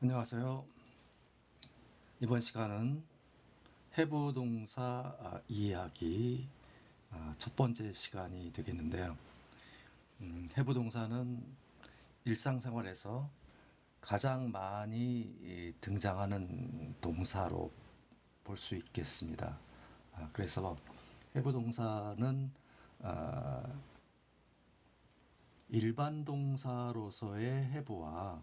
안녕하세요. 이번 시간은 해부 동사 이해하기 첫 번째 시간이 되겠는데요. 해부 동사는 일상생활에서 가장 많이 등장하는 동사로 볼 수 있겠습니다. 그래서 해부 동사는 일반 동사로서의 해부와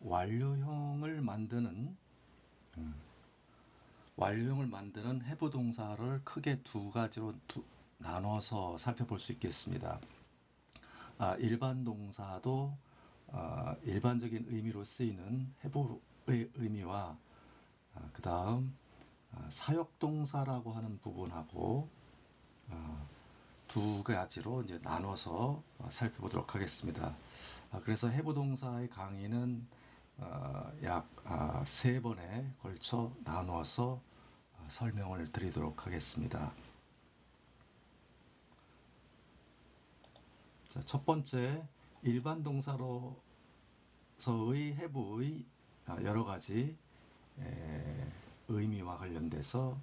완료형을 만드는 해부 동사를 크게 두 가지로 나눠서 살펴볼 수 있겠습니다. 일반 동사도 일반적인 의미로 쓰이는 해부의 의미와 그 다음 사역 동사라고 하는 부분하고 두 가지로 이제 나눠서 살펴보도록 하겠습니다. 그래서 해부 동사의 강의는 약 세 번에 걸쳐 나누어서 설명을 드리도록 하겠습니다. 자, 첫 번째, 일반 동사로서의 해부의 여러 가지 의미와 관련돼서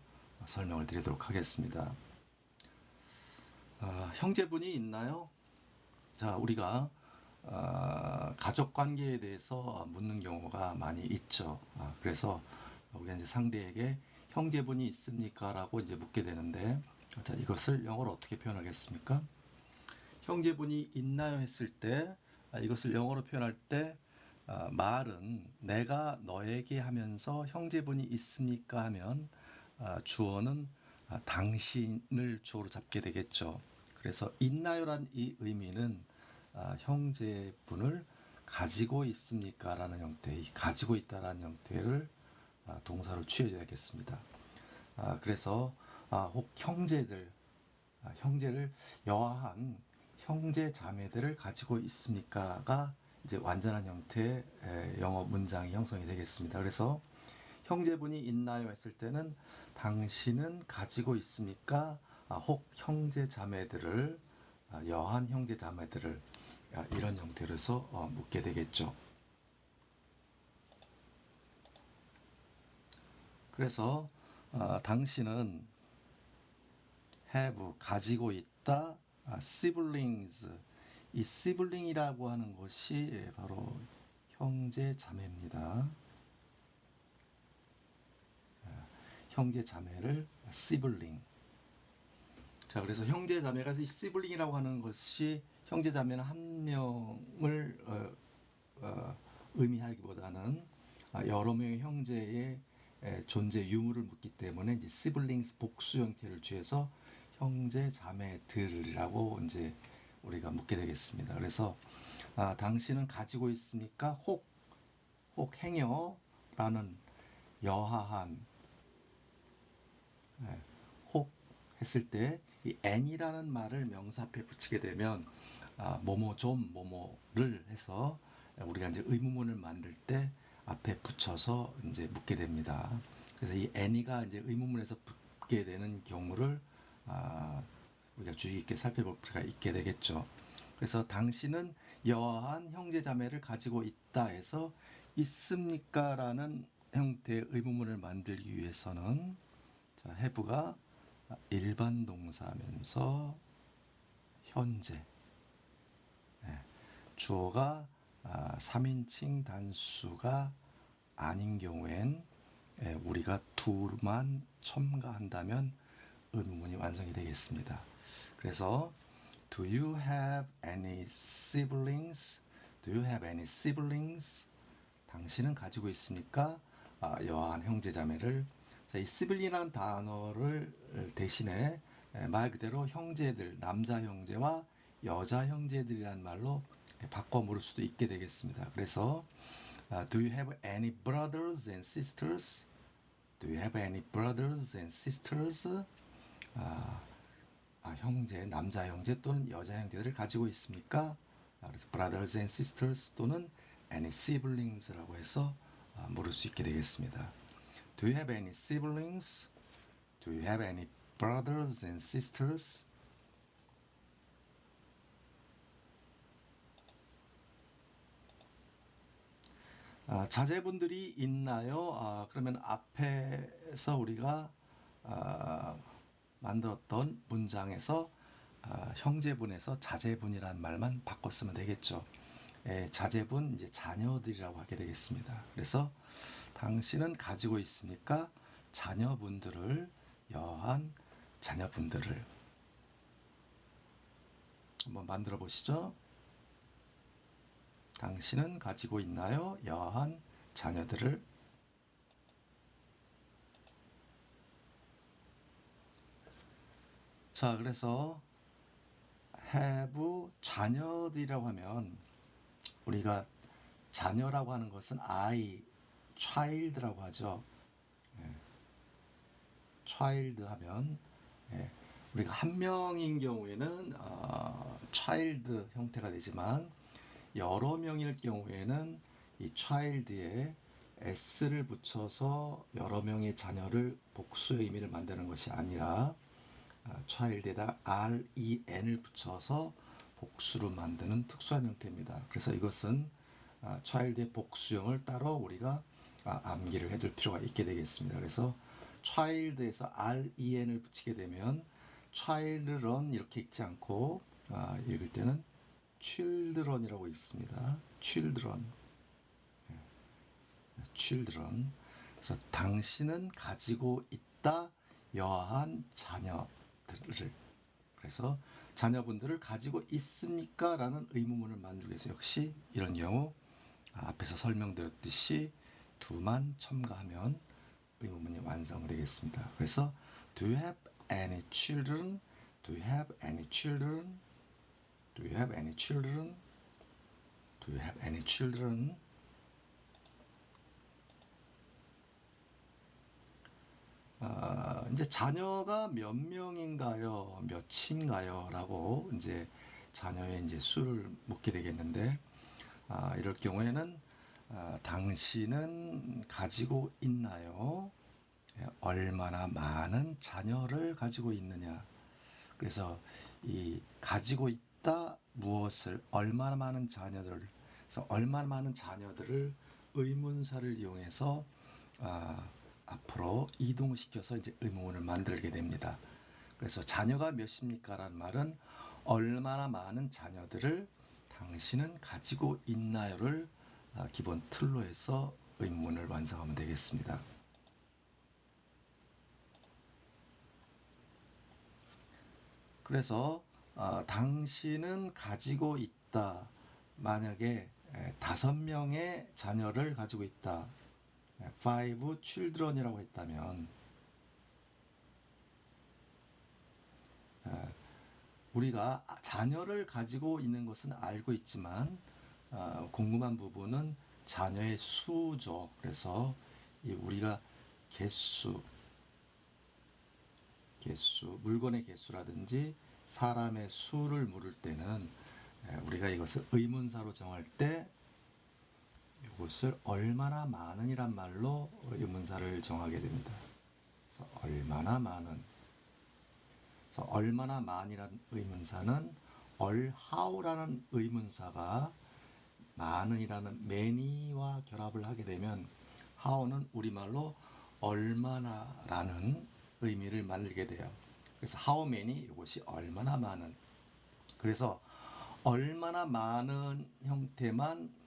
설명을 드리도록 하겠습니다. 형제분이 있나요? 자, 우리가 가족 관계에 대해서 묻는 경우가 많이 있죠. 그래서 우리가 이제 상대에게 형제분이 있습니까? 라고 이제 묻게 되는데, 자, 이것을 영어로 어떻게 표현하겠습니까? 형제분이 있나요? 했을 때, 이것을 영어로 표현할 때, 말은 내가 너에게 하면서 형제분이 있습니까? 하면, 주어는 당신을 주어로 잡게 되겠죠. 그래서 있나요란 이 의미는 형제분을 가지고 있습니까? 라는 형태, 가지고 있다라는 형태를 동사로 취해줘야겠습니다. 그래서 혹 형제를 여하한 형제 자매들을 가지고 있습니까가 이제 완전한 형태의 영어 문장이 형성이 되겠습니다. 그래서 형제분이 있나요? 했을 때는 당신은 가지고 있습니까? 혹 형제 자매들을 여한 형제 자매들을 이런 형태로 해서 묻게 되겠죠. 그래서 당신은 have 가지고 있다 siblings 이 sibling이라고 하는 것이 바로 형제 자매입니다. 형제 자매를 sibling. 자, 그래서 형제 자매가 이 sibling이라고 하는 것이 형제 자매는 한 명을 의미하기보다는 여러 명의 형제의 존재 유무를 묻기 때문에 이제 siblings 복수 형태를 취해서 형제 자매들이라고 이제 우리가 묻게 되겠습니다. 그래서 당신은 가지고 있습니까? 혹 행여라는 여하한 혹 했을 때 이 n이라는 말을 명사 앞에 붙이게 되면 뭐뭐 좀 뭐뭐를 해서 우리가 이제 의문문을 만들 때 앞에 붙여서 이제 묻게 됩니다. 그래서 이 any가 이제 의문문에서 붙게 되는 경우를 우리가 주의 깊게 살펴볼 필요가 있게 되겠죠. 그래서 당신은 여하한 형제자매를 가지고 있다 해서 있습니까? 라는 형태의 의문문을 만들기 위해서는 자, have가 일반 동사면서 현재, 주어가 3인칭 단수가 아닌 경우엔 우리가 둘만 첨가한다면 의문문이 완성이 되겠습니다. 그래서 Do you have any siblings? Do you have any siblings? 당신은 가지고 있습니까? 여한 형제자매를. 자, 이 sibling이라는 단어를 대신에 말 그대로 형제들, 남자 형제와 여자 형제들이라는 말로 바꿔 물을 수도 있게 되겠습니다. 그래서 Do you have any brothers and sisters? Do you have any brothers and sisters? 형제, 남자 형제 또는 여자 형제들을 가지고 있습니까? 그래서 brothers and sisters 또는 any siblings라고 해서 물을 수 있게 되겠습니다. Do you have any siblings? Do you have any brothers and sisters? 자제분들이 있나요? 그러면 앞에서 우리가 만들었던 문장에서 형제분에서 자제분이라는 말만 바꿨으면 되겠죠. 자제분, 이제 자녀들이라고 하게 되겠습니다. 그래서 당신은 가지고 있습니까? 자녀분들을, 여한 자녀분들을. 한번 만들어 보시죠. 당신은 가지고 있나요? 여한 자녀들을. 자, 그래서 have 자녀들이라고 하면 우리가 자녀라고 하는 것은 I, child라고 하죠. child 하면 우리가 한 명인 경우에는 child 형태가 되지만 여러 명일 경우에는 이 child에 s를 붙여서 여러 명의 자녀를 복수의 의미를 만드는 것이 아니라 child에다 ren을 붙여서 복수로 만드는 특수한 형태입니다. 그래서 이것은 child의 복수형을 따로 우리가 암기를 해둘 필요가 있게 되겠습니다. 그래서 child에서 ren을 붙이게 되면 children 이렇게 읽지 않고 읽을 때는 children이라고 읽습니다. children. children. 그래서 당신은 가지고 있다 여한 자녀들을. 그래서 자녀분들을 가지고 있습니까? 라는 의문문을 만들기 위해서 역시 이런 경우 앞에서 설명드렸듯이 do만 첨가하면 의문문이 완성되겠습니다. 그래서 do you have any children? Do you have any children? Do you have any children? Do you have any children? 이제 자녀가 몇 명인가요? 몇인가요? 라고 이제 자녀의 이제 수를 묻게 되겠는데, 이럴 경우에는 당신은 가지고 있나요? 얼마나 많은 자녀를 가지고 있느냐? 그래서 이 가지고 있다 무엇을 얼마나 많은 자녀들을, 그래서 얼마나 많은 자녀들을 의문사를 이용해서 앞으로 이동시켜서 이제 의문문을 만들게 됩니다. 그래서 자녀가 몇입니까? 라는 말은 얼마나 많은 자녀들을 당신은 가지고 있나요를 기본 틀로 해서 의문문을 완성하면 되겠습니다. 그래서 당신은 가지고 있다. 만약에 5명의 자녀를 가지고 있다. five children이라고 했다면 우리가 자녀를 가지고 있는 것은 알고 있지만 궁금한 부분은 자녀의 수죠. 그래서 우리가 개수, 물건의 개수라든지 사람의 수를 물을 때는 우리가 이것을 의문사로 정할 때 이것을 얼마나 많은이란 말로 의문사를 정하게 됩니다. 그래서 얼마나 많은. 그래서 얼마나 많이란 의문사는 how라는 의문사가 많은이라는 many와 결합을 하게 되면 how는 우리말로 얼마나라는 의미를 만들게 돼요. 그래서 how many 이것이 얼마나 많은. 그래서 얼마나 많은 형태만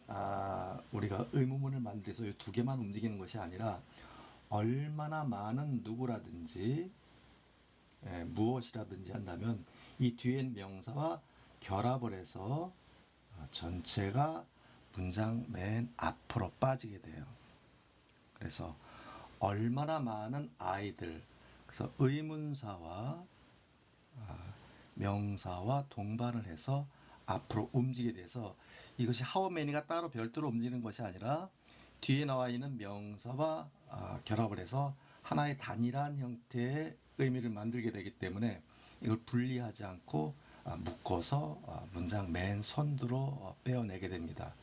우리가 의문문을 만들어서 이 두 개만 움직이는 것이 아니라 얼마나 많은 누구라든지 무엇이라든지 한다면 이 뒤엔 명사와 결합을 해서 전체가 문장 맨 앞으로 빠지게 돼요. 그래서 얼마나 많은 아이들, 그래서 의문사와 명사와 동반을 해서 앞으로 움직이게 돼서 이것이 how many가 따로 별도로 움직이는 것이 아니라 뒤에 나와 있는 명사와 결합을 해서 하나의 단일한 형태의 의미를 만들게 되기 때문에 이걸 분리하지 않고 묶어서 문장 맨 선두로 빼어내게 됩니다.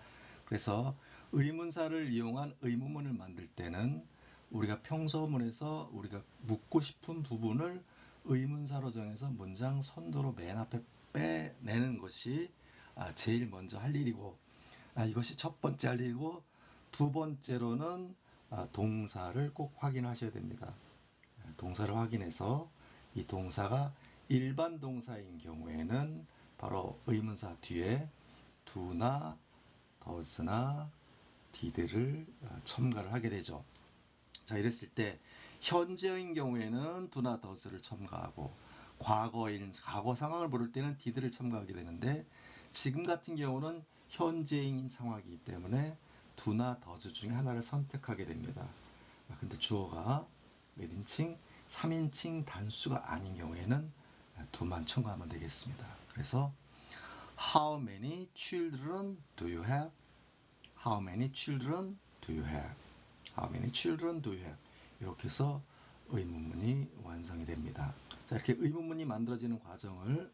그래서 의문사를 이용한 의문문을 만들 때는 우리가 평소문에서 우리가 묻고 싶은 부분을 의문사로 정해서 문장 선두로 맨 앞에 빼내는 것이 제일 먼저 할 일이고 이것이 첫 번째 할 일이고 두 번째로는 동사를 꼭 확인하셔야 됩니다. 동사를 확인해서 이 동사가 일반 동사인 경우에는 바로 의문사 뒤에 do나 does나 did를 첨가를 하게 되죠. 자, 이랬을 때 현재인 경우에는 do나 does를 첨가하고 과거 상황을 부를 때는 did를 첨가하게 되는데 지금 같은 경우는 현재인 상황이기 때문에 do나 does 중에 하나를 선택하게 됩니다. 근데 주어가 몇 인칭? 3인칭 단수가 아닌 경우에는 do만 첨가하면 되겠습니다. 그래서 How many children do you have? How many children do you have? How many children do you have? 이렇게 해서 의문문이 완성이 됩니다. 자, 이렇게 의문문이 만들어지는 과정을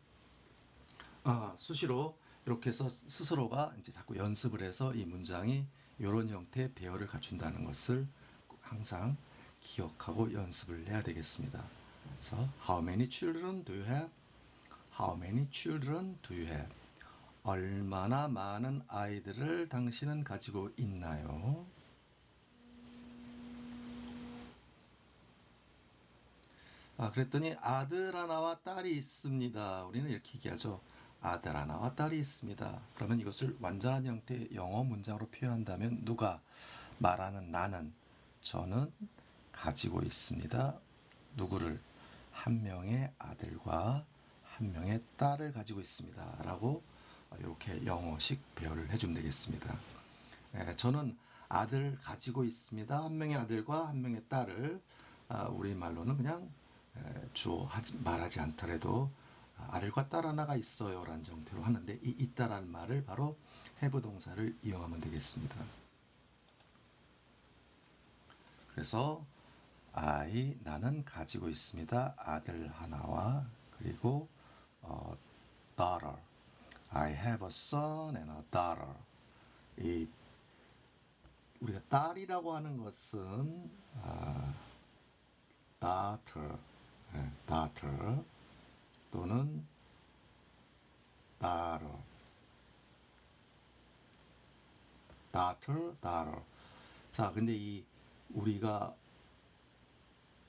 수시로 이렇게 해서 스스로가 이제 자꾸 연습을 해서 이 문장이 이런 형태의 배열을 갖춘다는 것을 항상 기억하고 연습을 해야 되겠습니다. 그래서 How many children do you have? How many children do you have? 얼마나 많은 아이들을 당신은 가지고 있나요? 그랬더니 아들 하나와 딸이 있습니다. 우리는 이렇게 얘기하죠. 아들 하나와 딸이 있습니다. 그러면 이것을 완전한 형태의 영어 문장으로 표현한다면 누가 말하는 나는 저는 가지고 있습니다. 누구를? 한 명의 아들과 한 명의 딸을 가지고 있습니다. 라고 이렇게 영어식 배열을 해주면 되겠습니다. 저는 아들을 가지고 있습니다. 한 명의 아들과 한 명의 딸을 우리말로는 그냥 주어 말하지 않더라도 아들과 딸 하나가 있어요 라는 정도로 하는데 이 있다라는 말을 바로 have 동사를 이용하면 되겠습니다. 그래서 나는 가지고 있습니다. 아들 하나와 그리고 daughter. I have a son and a daughter. 이 우리가 딸이라고 하는 것은 daughter, daughter 또는 daughter, daughter. 자, 근데 이 우리가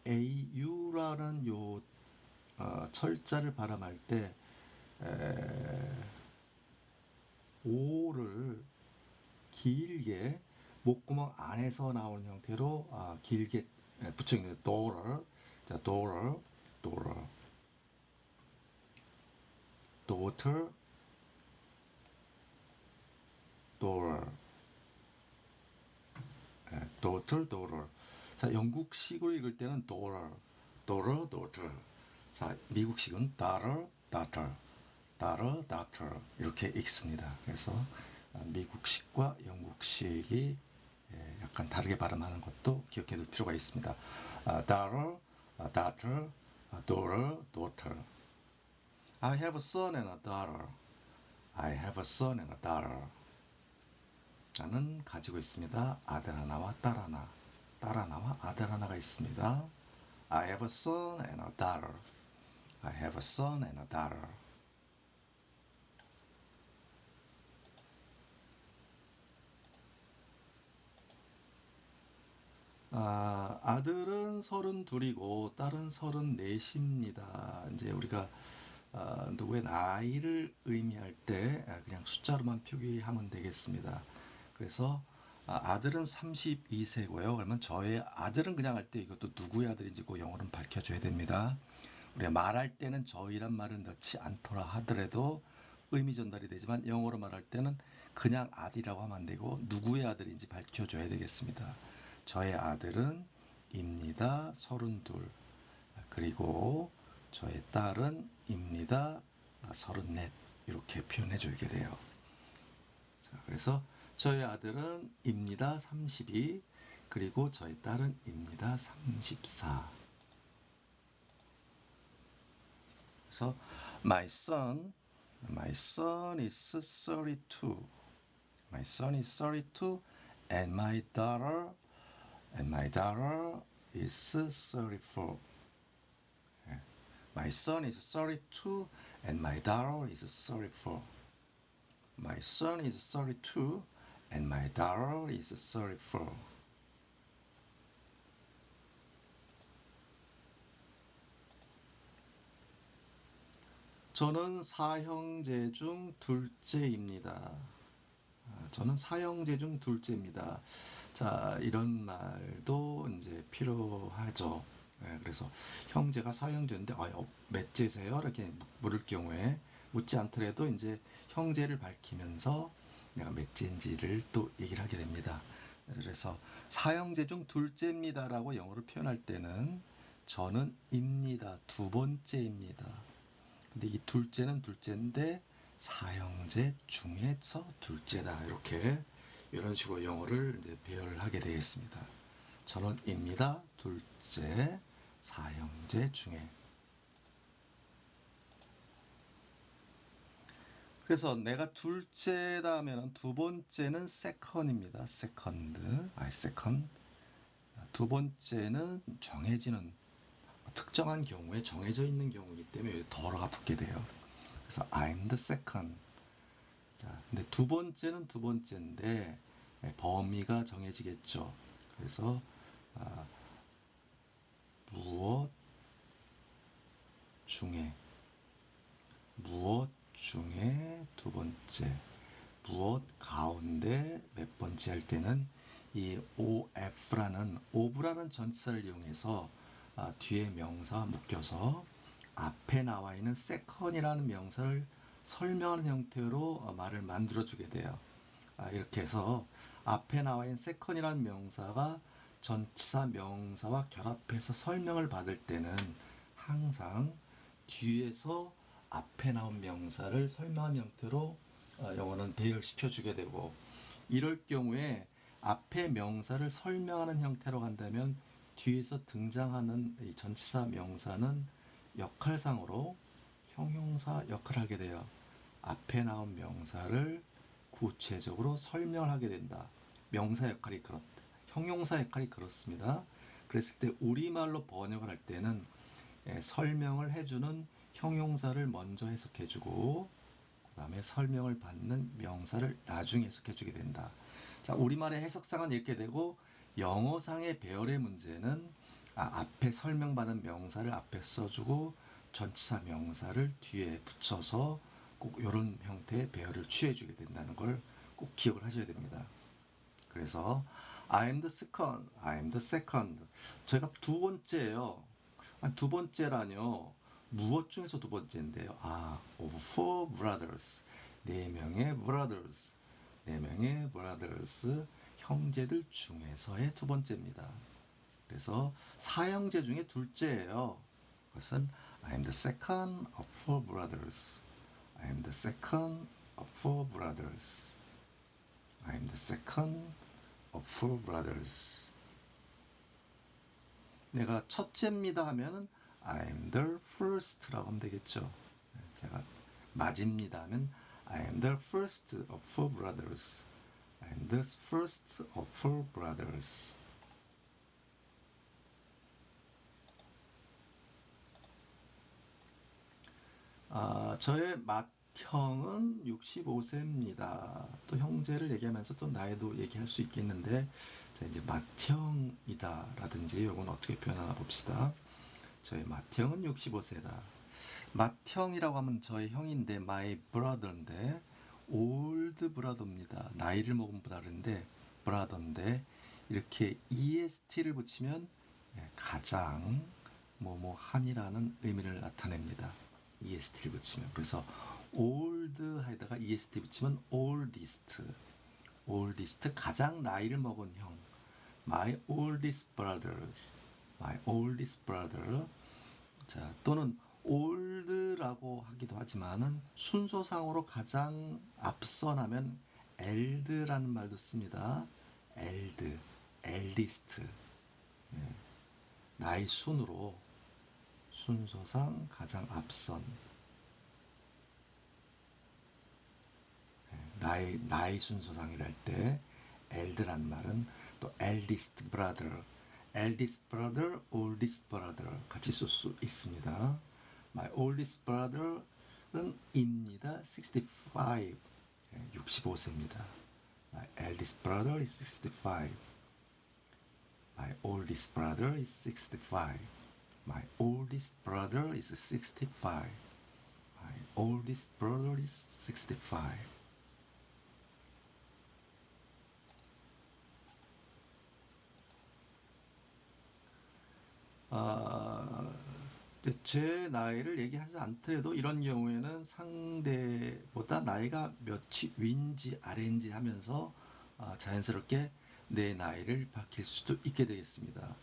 au라는 요 철자를 발음할 때 오를 길게 목구멍 안에서 나오는 형태로 길게 붙여있는 daughter, 자, daughter, daughter, daughter. 자, 영국식으로 읽을 때는 daughter. 자, 미국식은 daughter 이렇게 읽습니다. 그래서 미국식과 영국식이 약간 다르게 발음하는 것도 기억해 둘 필요가 있습니다. daughter, daughter. I have a son and a daughter. I have a son and a daughter. 나는 가지고 있습니다. 아들 하나와 딸 하나. 딸 하나와 아들 하나가 있습니다. I have a son and a daughter. I have a son and a daughter. 아들은 32이고 딸은 34입니다. 이제 우리가 누구의 나이를 의미할 때 그냥 숫자로만 표기하면 되겠습니다. 그래서 아들은 32세고요. 그러면 저의 아들은 그냥 할 때 이것도 누구의 아들인지 그 영어로는 밝혀줘야 됩니다. 우리가 말할 때는 저희란 말을 넣지 않더라 하더라도 의미 전달이 되지만 영어로 말할 때는 그냥 아들이라고 하면 안 되고 누구의 아들인지 밝혀줘야 되겠습니다. 저의 아들은 입니다. 32. 그리고 저의 딸은 입니다. 34. 이렇게 표현해 주게 돼요. 자, 그래서 저의 아들은 입니다. 32. 그리고 저의 딸은 입니다. 34. 그래서 my son is 32. My son is 32 and my daughter is 34. My son is 32 and my daughter is 34. My son is 32 And my daughter is 34. 저는 사형제 중 둘째입니다. 저는 사형제 중 둘째입니다. 자, 이런 말도 이제 필요하죠. 그래서 형제가 사형제인데 몇째세요? 이렇게 물을 경우에 묻지 않더라도 이제 형제를 밝히면서 내가 몇째인지를 또 얘기를 하게 됩니다. 그래서 사형제 중 둘째입니다라고 영어로 표현할 때는 저는 입니다. 두 번째입니다. 근데 이 둘째는 둘째인데 사형제 중에서 둘째다. 이렇게 이런 식으로 영어를 이제 배열을 하게 되겠습니다. 전원입니다. 둘째, 사형제 중에. 그래서 내가 둘째다 하면 두 번째는 second입니다. second. second. 두 번째는 정해지는 특정한 경우에 정해져 있는 경우이기 때문에 더러가 붙게 돼요. 그래서 I'm the second. 자, 근데 두 번째는 두 번째인데 범위가 정해지겠죠. 그래서 무엇 중에 무엇 중에 두 번째 무엇 가운데 몇 번째 할 때는 이 of라는 전치사를 이용해서 뒤에 명사와 묶여서 앞에 나와 있는 second이라는 명사를 설명하는 형태로 말을 만들어 주게 돼요. 이렇게 해서 앞에 나와 있는 second이라는 명사가 전치사 명사와 결합해서 설명을 받을 때는 항상 뒤에서 앞에 나온 명사를 설명한 형태로 영어는 배열시켜 주게 되고, 이럴 경우에 앞에 명사를 설명하는 형태로 간다면 뒤에서 등장하는 이 전치사 명사는 역할상으로 형용사 역할을 하게 돼요. 앞에 나온 명사를 구체적으로 설명을 하게 된다. 명사 역할이 그렇다. 형용사 역할이 그렇습니다. 그랬을 때 우리말로 번역을 할 때는 설명을 해주는 형용사를 먼저 해석해주고 그 다음에 설명을 받는 명사를 나중에 해석해주게 된다. 자, 우리말의 해석상은 이렇게 되고 영어상의 배열의 문제는 앞에 설명받은 명사를 앞에 써주고 전치사 명사를 뒤에 붙여서 꼭 이런 형태의 배열을 취해주게 된다는 걸 꼭 기억을 하셔야 됩니다. 그래서 I'm the second, I'm the second. 저희가 두 번째예요. 두 번째라뇨. 무엇 중에서 두 번째인데요. of four brothers. 네 명의 brothers. 네 명의 brothers. 형제들 중에서의 두 번째입니다. 그래서 사형제 중에 둘째예요. 그것은 I'm the second of four brothers. I'm the second of four brothers. I'm the second of four brothers. 내가 첫째입니다 하면은 I'm the first라고 하면 되겠죠. 제가 맞입니다 하면 I'm the first of four brothers. I'm the first of four brothers. 저의 맏형은 65세입니다. 또 형제를 얘기하면서 또 나이도 얘기할 수 있겠는데, 자, 이제 맏형이다 라든지 이건 어떻게 표현하나 봅시다. 저의 맏형은 65세다. 맏형이라고 하면 저의 형인데 my brother인데 old brother입니다. 나이를 먹은 brother인데 brother인데 이렇게 est를 붙이면 가장 뭐뭐 한이라는 의미를 나타냅니다. est를 붙이면. 그래서 old에다가 est 붙이면 oldest. oldest 가장 나이를 먹은 형. my oldest brothers. my oldest brother. 자, 또는 old라고 하기도 하지만은 순서상으로 가장 앞선 하면 eld라는 말도 씁니다. eld, eldest. 나이 순으로 순서상 가장 앞선. 나이 순서상이랄 때 eld라는 말은 또 eldest brother, eldest brother, oldest brother 같이 쓸 수 있습니다. My oldest brother는 입니다. 65, 65세입니다. My eldest brother is 65. My oldest brother is 65. My oldest brother is 65. My oldest brother is 65. 제 나이를 얘기하지 않더라도 이런 경우에는 상대보다 나이가 몇이 위인지 아래인지 하면서 자연스럽게 내 나이를 밝힐 수도 있게 되겠습니다.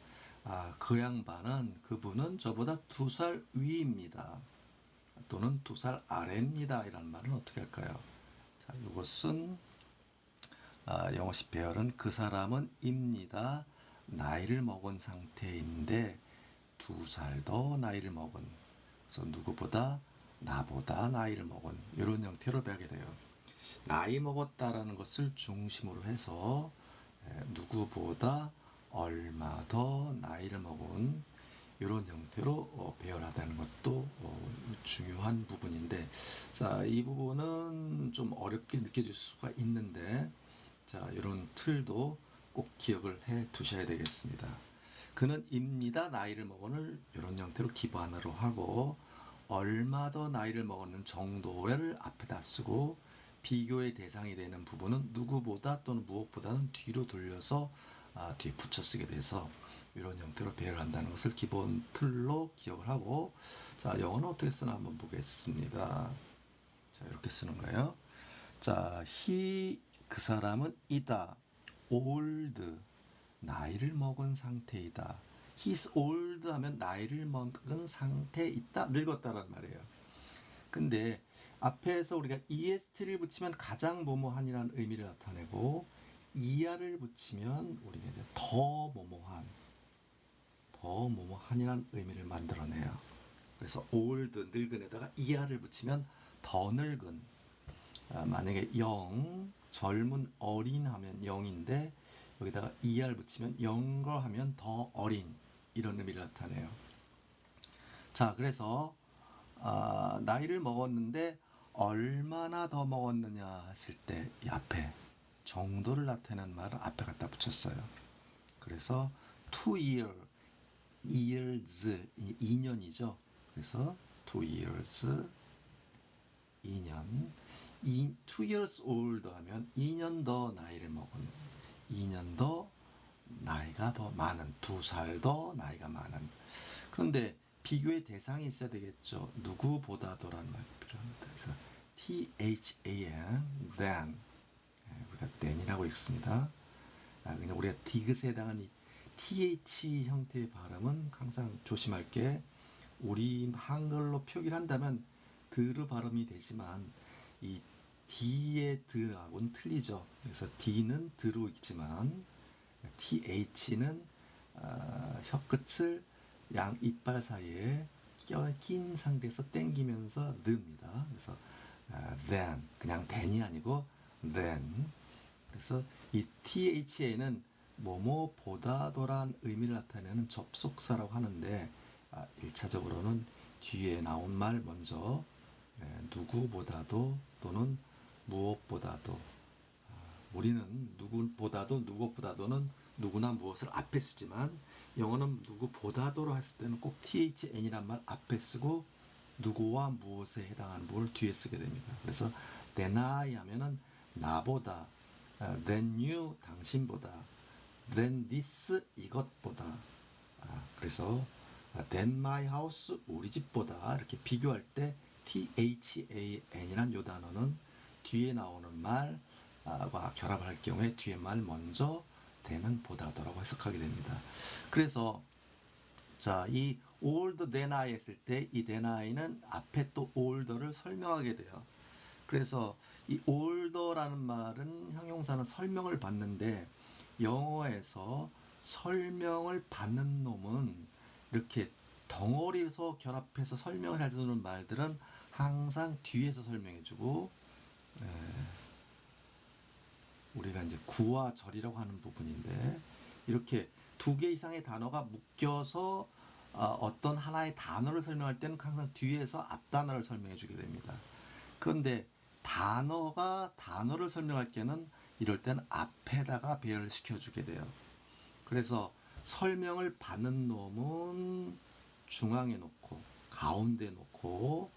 그 양반은 그분은 저보다 2살 위입니다. 또는 2살 아래입니다. 이라는 말은 어떻게 할까요? 자, 이것은 영어식 배열은 그 사람은 입니다. 나이를 먹은 상태인데 2살 더 나이를 먹은, 그래서 누구보다 나보다 나이를 먹은 이런 형태로 배하게 돼요. 나이 먹었다라는 것을 중심으로 해서 누구보다 얼마 더 나이를 먹은 이런 형태로 배열하다는 것도 중요한 부분인데, 자, 이 부분은 좀 어렵게 느껴질 수가 있는데, 자, 이런 틀도 꼭 기억을 해 두셔야 되겠습니다. 그는 입니다. 나이를 먹은을 이런 형태로 기반으로 하고, 얼마 더 나이를 먹었는 정도를 앞에다 쓰고, 비교의 대상이 되는 부분은 누구보다 또는 무엇보다는 뒤로 돌려서 뒤에 붙여 쓰게 돼서 이런 형태로 배열한다는 것을 기본 틀로 기억을 하고, 자, 영어는 어떻게 쓰나 한번 보겠습니다. 자, 이렇게 쓰는 거예요. 자, 그 사람은 이다. old, 나이를 먹은 상태이다. He's old 하면 나이를 먹은 상태에 있다, 늙었다란 말이에요. 근데 앞에서 우리가 est를 붙이면 가장 뭐뭐한이라는 의미를 나타내고, er를 붙이면 우리가 이제 더 뭐뭐한이라는 의미를 만들어내요. 그래서 old, 늙은에다가 er를 붙이면 더 늙은. 만약에 젊은, 어린 하면 영인데 여기다가 er 붙이면 younger 하면 더 어린, 이런 의미를 나타내요. 자, 그래서 나이를 먹었는데 얼마나 더 먹었느냐 했을 때 이 앞에 정도를 나타내는 말을 앞에 갖다 붙였어요. 그래서 2 years, 2년이죠. 그래서 2 years, 2년, 2 years old 하면 2년 더 나이를 먹은, 2년 더 나이가 더 많은, 2살 더 나이가 많은. 그런데 비교의 대상이 있어야 되겠죠. 누구보다도라는 말이 필요합니다. 그래서 than, than, 우리가 than이라고 읽습니다. 그냥 우리가 디귿에 해당하는 이 th 형태의 발음은 항상 조심할 게, 우리 한글로 표기를 한다면 드르 발음이 되지만 이 D의 드하고는 틀리죠. 그래서 D는 드로 읽지만 TH는 혀끝을 양 이빨 사이에 낀 상태에서 당기면서 느입니다. 그래서 then, 그냥 than이 아니고 then. 그래서 이 THA는 뭐뭐보다도란 의미를 나타내는 접속사라고 하는데, 1차적으로는 뒤에 나온 말 먼저 누구보다도 또는 무엇보다도, 우리는 누구보다도 무엇보다도는 누구나 무엇을 앞에 쓰지만 영어는 누구보다도로 했을 때는 꼭 than이란 말 앞에 쓰고 누구와 무엇에 해당하는 부분을 뒤에 쓰게 됩니다. 그래서 than I 하면은 나보다, than you 당신보다, than this 이것보다, 그래서 than my house 우리 집보다, 이렇게 비교할 때 than이란 요 단어는 뒤에 나오는 말과 결합을 할 경우에 뒤에 말 먼저 than은 보다더라고 해석하게 됩니다. 그래서 자, 이 older than I 했을 때 이 than I는 앞에 또 older를 설명하게 돼요. 그래서 이 older라는 말은 형용사는 설명을 받는데, 영어에서 설명을 받는 놈은 이렇게 덩어리에서 결합해서 설명을 해주는 말들은 항상 뒤에서 설명해주고, 우리가 이제 구와 절이라고 하는 부분인데, 이렇게 2개 이상의 단어가 묶여서 어떤 하나의 단어를 설명할 때는 항상 뒤에서 앞 단어를 설명해 주게 됩니다. 그런데 단어를 설명할 때는 이럴 땐 앞에다가 배열을 시켜주게 돼요. 그래서 설명을 받는 놈은 중앙에 놓고 가운데 놓고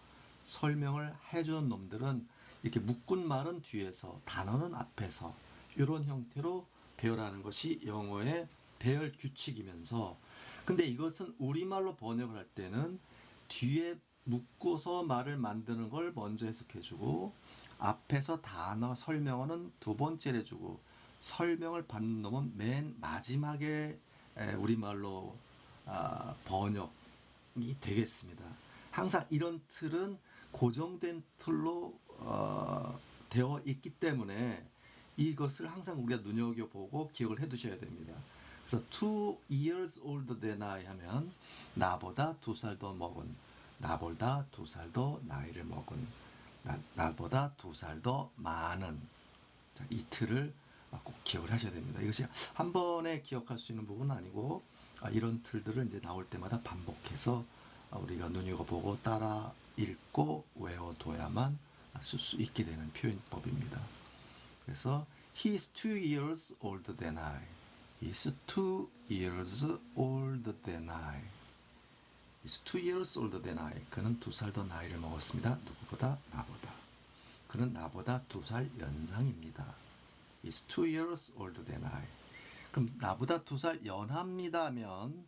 설명을 해주는 놈들은 이렇게 묶은 말은 뒤에서 단어는 앞에서 이런 형태로 배열하는 것이 영어의 배열 규칙이면서, 근데 이것은 우리말로 번역을 할 때는 뒤에 묶고서 말을 만드는 걸 먼저 해석해주고 앞에서 단어 설명어는 두 번째로 해주고 설명을 받는 놈은 맨 마지막에 우리말로 번역이 되겠습니다. 항상 이런 틀은 고정된 틀로 되어 있기 때문에 이것을 항상 우리가 눈여겨보고 기억을 해 두셔야 됩니다. 그래서 2 years older than I 하면 나보다 2살 더 먹은, 나보다 2살 더 나이를 먹은, 나보다 2살 더 많은, 자, 이 틀을 꼭 기억을 하셔야 됩니다. 이것이 한 번에 기억할 수 있는 부분은 아니고 이런 틀들을 이제 나올 때마다 반복해서 우리가 눈여겨보고 따라 읽고 외워둬야만 쓸 수 있게 되는 표현법입니다. 그래서 He's 2 years older than I. He's 2 years older than I. He's 2 years older than I. 그는 2살 더 나이를 먹었습니다. 누구보다? 나보다. 그는 나보다 2살 연상입니다. He's 2 years older than I. 그럼 나보다 2살 연합니다 하면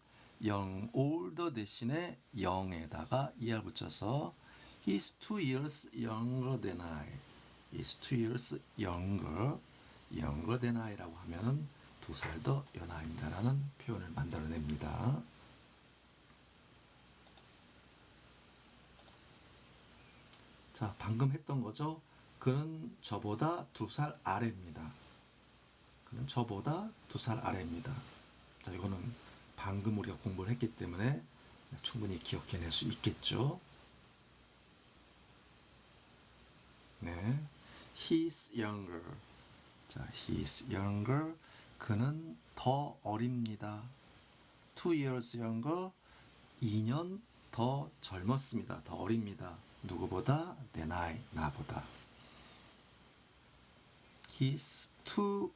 older 대신에 0에다가 er 붙여서 He's 2 years younger than I. He's 2 years younger than I라고 하면은 2살 더 연하입니다라는 표현을 만들어냅니다. 자, 방금 했던 거죠. 그는 저보다 2살 아래입니다. 그는 저보다 2살 아래입니다. 자, 이거는 방금 우리가 공부를 했기 때문에 충분히 기억해낼 수 있겠죠. 네, he's younger. 자, he's younger. 그는 더 어립니다. 2 years younger. 2년 더 젊었습니다. 더 어립니다. 누구보다? than I. 나보다. He's 2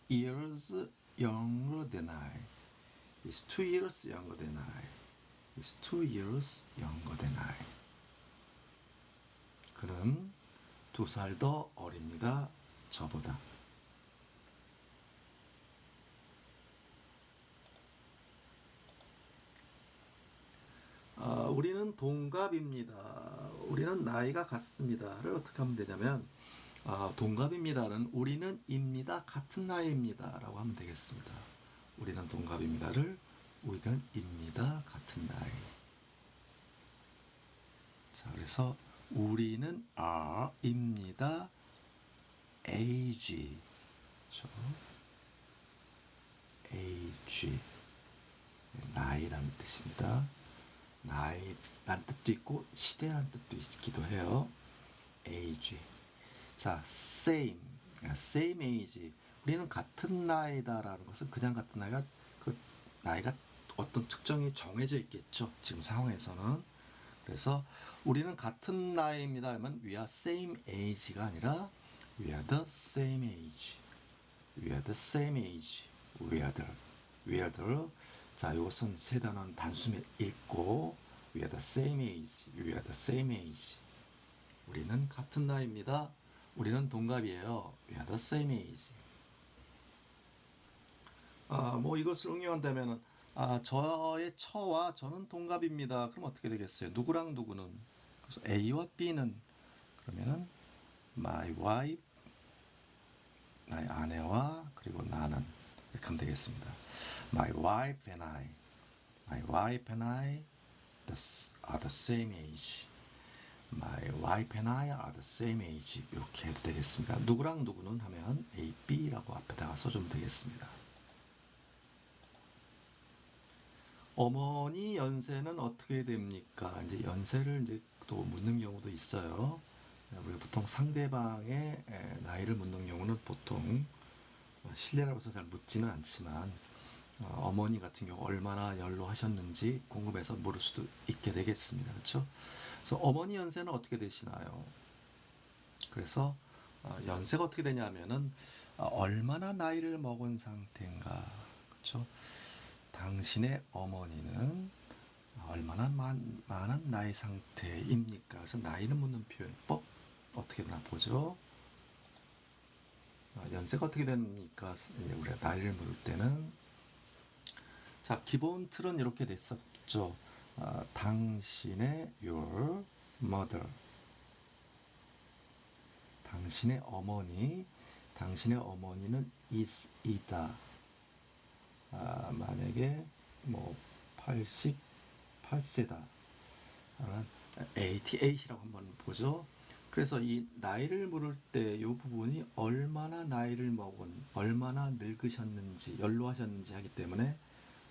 years younger than I. He's 2 years younger than I. He's 2 years younger than I. 그는 2살 더 어립니다. 저보다. 우리는 동갑입니다. 우리는 나이가 같습니다를 어떻게 하면 되냐면 동갑입니다는 우리는 입니다. 같은 나이입니다. 라고 하면 되겠습니다. 우리는 동갑입니다를 우리는 입니다. 같은 나이. 자, 그래서 우리는 입니다. age. 그렇죠? age. 나이란 뜻입니다. 나이란 뜻도 있고 시대란 뜻도 있기도 해요. age. 자, same age. 우리는 같은 나이다라는 것은 그냥 같은 나이가 그 나이가 어떤 특정이 정해져 있겠죠. 지금 상황에서는. 그래서 우리는 같은 나이입니다 하면 we are same age가 아니라 we are the same age. we are the same age. we are the 자, 이것은 세 단어는 단숨에 읽고 we are the same age. we are the same age. 우리는 같은 나이입니다. 우리는 동갑이에요. We are the same age. 뭐 이것을 응용한다면은 저의 처와 저는 동갑입니다. 그럼 어떻게 되겠어요? 누구랑 누구는? 그래서 A와 B는 그러면은 my wife, 나의 아내와 그리고 나는 이렇게 하면 되겠습니다. My wife and I are the same age. My wife and I are the same age. 이렇게 해도 되겠습니다. 누구랑 누구는 하면 A, B라고 앞에다가 써주면 되겠습니다. 어머니 연세는 어떻게 됩니까? 이제 연세를 이제 또 묻는 경우도 있어요. 우리가 보통 상대방의 나이를 묻는 경우는 보통 실례라고 해서 잘 묻지는 않지만 어머니 같은 경우 얼마나 연로하셨는지 궁금해서 물을 수도 있게 되겠습니다. 그렇죠? 그래서 어머니 연세는 어떻게 되시나요? 그래서 연세가 어떻게 되냐면은 얼마나 나이를 먹은 상태인가. 그렇죠? 당신의 어머니는 얼마나 많은 나이 상태입니까? 그래서 나이를 묻는 표현법 어떻게 되나 보죠. 연세가 어떻게 됩니까? 우리가 나이를 물을 때는 자, 기본 틀은 이렇게 됐었죠. 당신의 your mother, 당신의 어머니, 당신의 어머니는 is이다. 만약에 뭐 88세다. 88이라고 한번 보죠. 그래서 이 나이를 물을 때 이 부분이 얼마나 나이를 먹은, 얼마나 늙으셨는지, 연로하셨는지 하기 때문에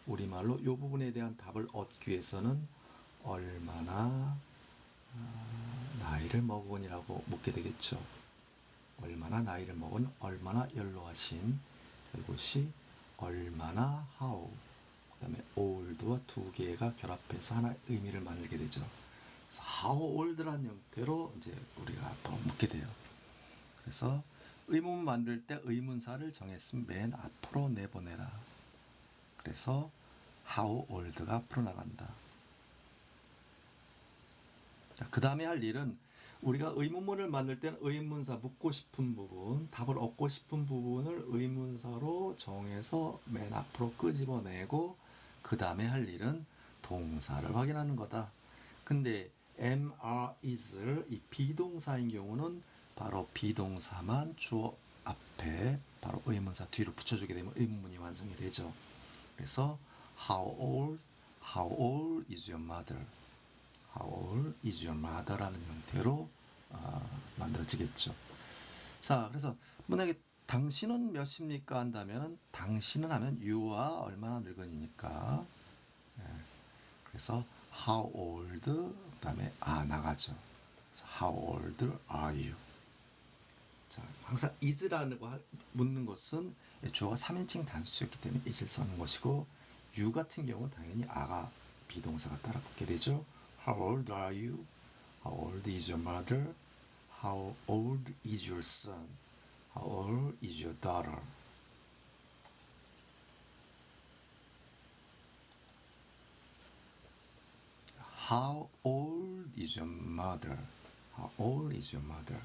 우리말로 이 부분에 대한 답을 얻기 위해서는 얼마나 나이를 먹은이라고 묻게 되겠죠. 얼마나 나이를 먹은, 얼마나 연로하신. 이것이 얼마나 how, 그 다음에 old와 두 개가 결합해서 하나의 의미를 만들게 되죠. 그래서 how old라는 형태로 이제 우리가 앞으로 묻게 돼요. 그래서 의문문 만들 때 의문사를 정했으면 맨 앞으로 내보내라. 그래서 how old가 앞으로 나간다. 자, 그 다음에 할 일은 우리가 의문문을 만들 때는 의문사 묻고 싶은 부분, 답을 얻고 싶은 부분을 의문사로 정해서 맨 앞으로 끄집어내고 그 다음에 할 일은 동사를 확인하는 거다. 근데 am, are, is을 이 비동사인 경우는 바로 비동사만 주어 앞에 바로 의문사 뒤로 붙여주게 되면 의문문이 완성이 되죠. 그래서 how old is your mother? How old is your mother라는 형태로 만들어지겠죠. 자, 그래서 만약에 당신은 몇입니까 한다면 당신은 하면 you와 얼마나 늙은이니까 그래서 how old 그 다음에 나가죠. 그래서 how old are you? 자, 항상 is라는 거 묻는 것은 주어가 3인칭 단수였기 때문에 is를 써는 것이고 you 같은 경우는 당연히 아가 비동사가 따라 붙게 되죠. How old are you? How old is your mother? How old is your son? How old is your daughter? How old is your mother? How old is your mother?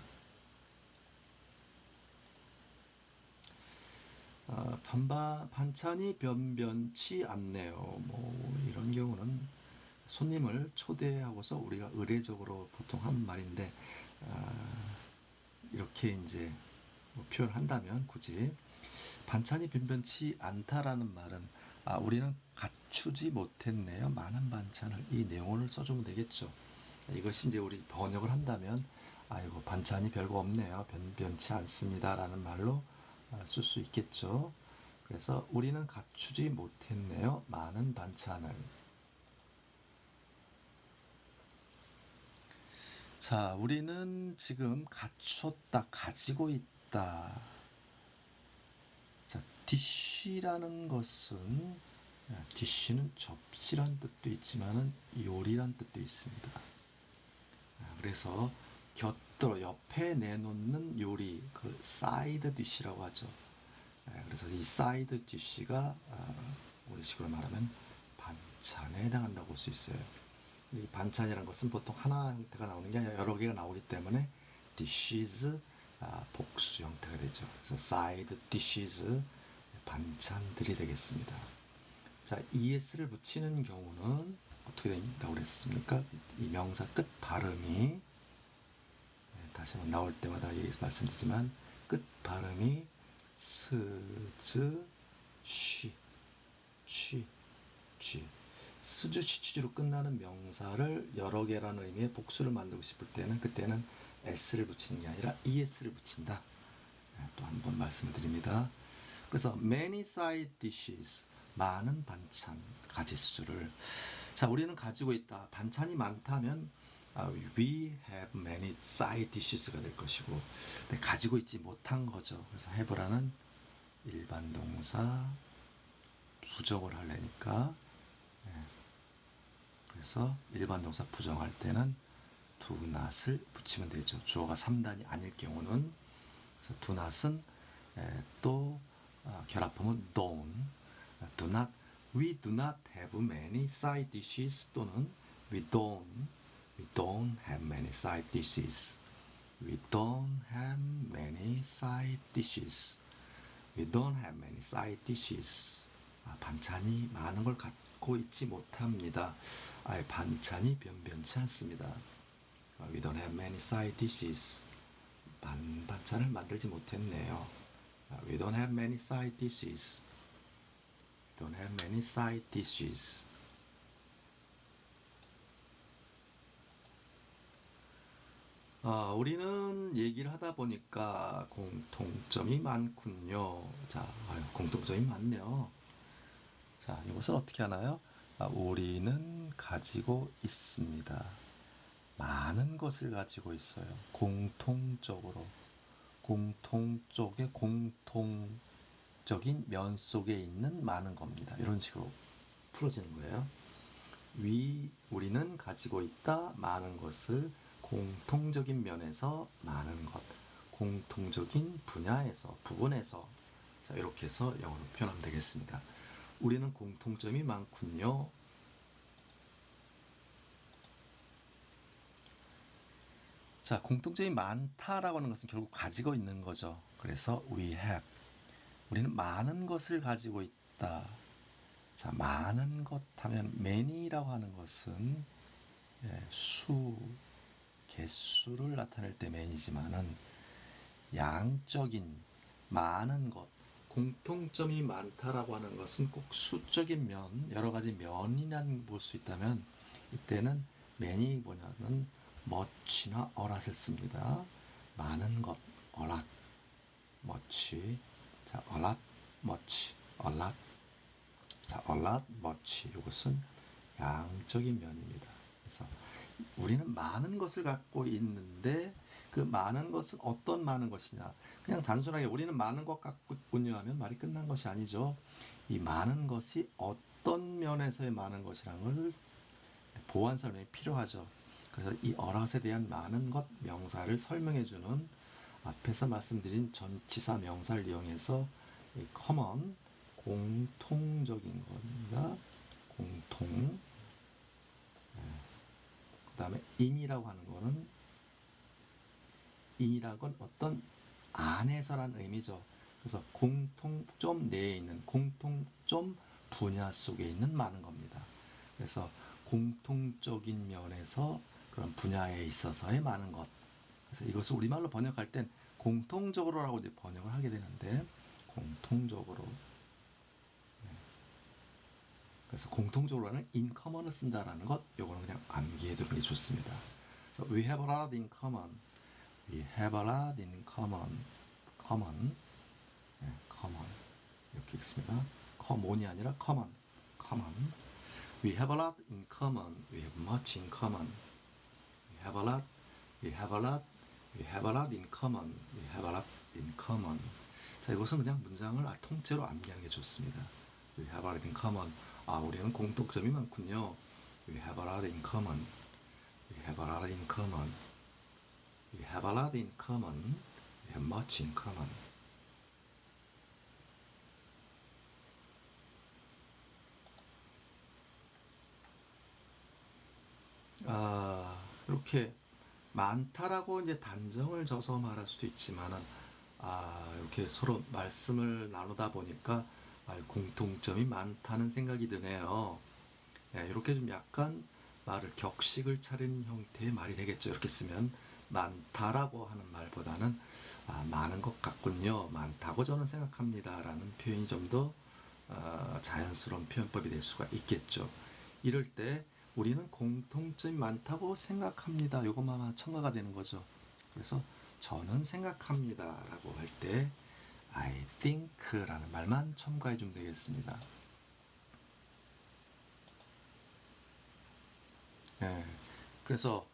반찬이 변변치 않네요. 뭐 이런 경우는 손님을 초대하고서 우리가 의례적으로 보통 하는 말인데 이렇게 이제 뭐 표현한다면 굳이 반찬이 변변치 않다라는 말은 우리는 갖추지 못했네요. 많은 반찬을 이 내용을 써주면 되겠죠. 이것이 이제 우리 번역을 한다면 아이고 반찬이 별거 없네요. 변변치 않습니다라는 말로 쓸 수 있겠죠. 그래서 우리는 갖추지 못했네요. 많은 반찬을. 자, 우리는 지금 갖췄다, 가지고 있다. 자, 디쉬라는 것은 디쉬는 접시란 뜻도 있지만은 요리란 뜻도 있습니다. 그래서 곁들어 옆에 내놓는 요리, 그 사이드 디쉬라고 하죠. 그래서 이 사이드 디쉬가 우리식으로 말하면 반찬에 해당한다고 볼 수 있어요. 이 반찬이라는 것은 보통 하나 형태가 나오는 게 아니라 여러 개가 나오기 때문에 dishes 복수 형태가 되죠. 그래서 side dishes 반찬들이 되겠습니다. 자, es를 붙이는 경우는 어떻게 된다고 그랬습니까? 이 명사 끝 발음이 다시 한번 나올 때마다 말씀드리지만 끝 발음이 스, 즈, 쉬, 취, 쥐. 스주, 시치주로 끝나는 명사를 여러 개라는 의미의 복수를 만들고 싶을 때는 그때는 s를 붙이는 게 아니라 es를 붙인다. 또 한 번 말씀을 드립니다. 그래서 many side dishes, 많은 반찬, 가짓수를. 자, 우리는 가지고 있다. 반찬이 많다면 we have many side dishes가 될 것이고, 근데 가지고 있지 못한 거죠. 그래서 have라는 일반 동사 부정을 하려니까. 그래서 일반 동사 부정할 때는 do not을 붙이면 되죠. 주어가 3단이 아닐 경우는. 그래서 do not은 또 결합하면 don't. do not, we do not have many side dishes 또는 we don't have many side dishes. We don't have many side dishes. We don't have many side dishes. 반찬이 많은 걸 갖고 있지 못합니다. 반찬이 변변치 않습니다. We don't have many side dishes. 반찬을 만들지 못했네요. We don't have many side dishes. We don't have many side dishes. 우리는 얘기를 하다 보니까 공통점이 많군요. 자, 공통점이 많네요. 자, 이것을 어떻게 하나요? 우리는 가지고 있습니다. 많은 것을 가지고 있어요. 공통적으로. 공통 쪽에 공통적인 면 속에 있는 많은 겁니다. 이런 식으로 풀어지는 거예요. 우리는 가지고 있다 많은 것을 공통적인 면에서 많은 것, 공통적인 분야에서 부분에서. 자, 이렇게 해서 영어로 표현하면 되겠습니다. 우리는 공통점이 많군요. 자, 공통점이 많다라고 하는 것은 결국 가지고 있는 거죠. 그래서 we have. 우리는 많은 것을 가지고 있다. 자, 많은 것 하면 many라고 하는 것은 개수를 나타낼 때 many지만은 양적인 많은 것, 공통점이 많다라고 하는 것은 꼭 수적인 면, 여러 가지 면이란 볼 수 있다면 이때는 many 뭐냐면 much나 a lot을 씁니다. 많은 것, a lot, much. 자, a lot, much, a lot. 자, a lot, much. 이것은 양적인 면입니다. 그래서 우리는 많은 것을 갖고 있는데 그 많은 것은 어떤 많은 것이냐. 그냥 단순하게 우리는 많은 것 갖고 있군요 하면 말이 끝난 것이 아니죠. 이 많은 것이 어떤 면에서의 많은 것이라는 걸 보완 설명이 필요하죠. 그래서 이 어랏에 대한 많은 것 명사를 설명해주는 앞에서 말씀드린 전치사 명사를 이용해서 이 common, 공통적인 겁니다. 공통. 그 다음에 in이라고 하는 거는 in이라는 건 어떤 안에서란 의미죠. 그래서 공통점 내에 있는 공통점 분야 속에 있는 많은 겁니다. 그래서 공통적인 면에서 그런 분야에 있어서의 많은 것. 그래서 이것을 우리말로 번역할 땐 공통적으로라고 이제 번역을 하게 되는데 공통적으로. 그래서 공통적으로는 in common을 쓴다라는 것, 요거는 그냥 암기해 두는 게 좋습니다. So we have a lot in common. We have a lot in common. common. common. 이렇게 읽습니다. common이 아니라 common. common. We have a lot in common. We have much in common. We have a lot. We have a lot. We have a lot in common. We have a lot in common. 자, 이것은 그냥 문장을 통째로 암기하는 게 좋습니다. We have a lot in common. 우리는 공통점이 많군요. We have a lot in common. We have a lot in common. We have a lot in common. We have much in common. 이렇게 많다라고 이제 단정을 져서 말할 수도 있지만은, 이렇게 서로 말씀을 나누다 보니까 공통점이 많다는 생각이 드네요. 이렇게 좀 약간 말을 격식을 차린 형태의 말이 되겠죠. 이렇게 쓰면 많다라고 하는 말보다는 많은 것 같군요. 많다고 저는 생각합니다. 라는 표현이 좀 더 자연스러운 표현법이 될 수가 있겠죠. 이럴 때 우리는 공통점이 많다고 생각합니다. 이것만 첨가가 되는 거죠. 그래서 저는 생각합니다. 라고 할 때 I think 라는 말만 첨가해 주면 되겠습니다. 그래서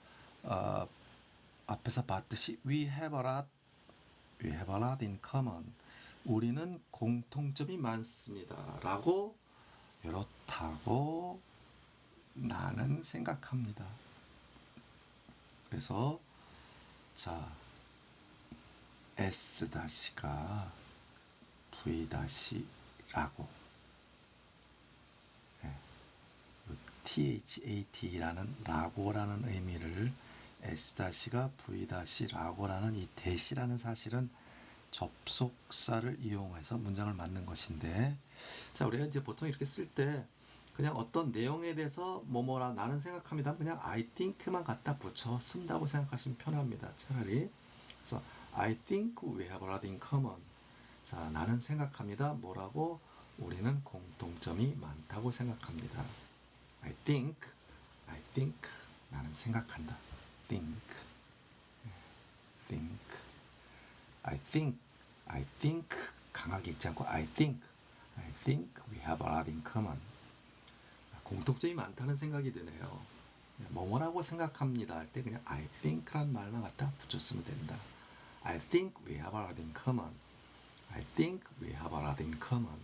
앞에서 봤듯이 we have a lot in common. 우리는 공통점이 많습니다. 라고 그렇다고 나는 생각합니다. 그래서 자, S-가 V-라고 THAT라는 라고라는 의미를 S-가 V-라고라는 이 대시라는 사실은 접속사를 이용해서 문장을 만든 것인데, 자, 우리가 이제 보통 이렇게 쓸 때 그냥 어떤 내용에 대해서 뭐뭐라 나는 생각합니다. 그냥 I think만 갖다 붙여 쓴다고 생각하시면 편합니다. 차라리. 그래서 I think we have a lot in common. 자, 나는 생각합니다. 뭐라고? 우리는 공통점이 많다고 생각합니다. I think, 나는 생각한다. think, think. I think, 강하게 읽지 않고 I think we have a lot in common. 공통점이 많다는 생각이 드네요. 뭐뭐라고 생각합니다 할 때 그냥 I think란 말만 갖다 붙였으면 된다. I think we have a lot in common. I think we have a lot in common.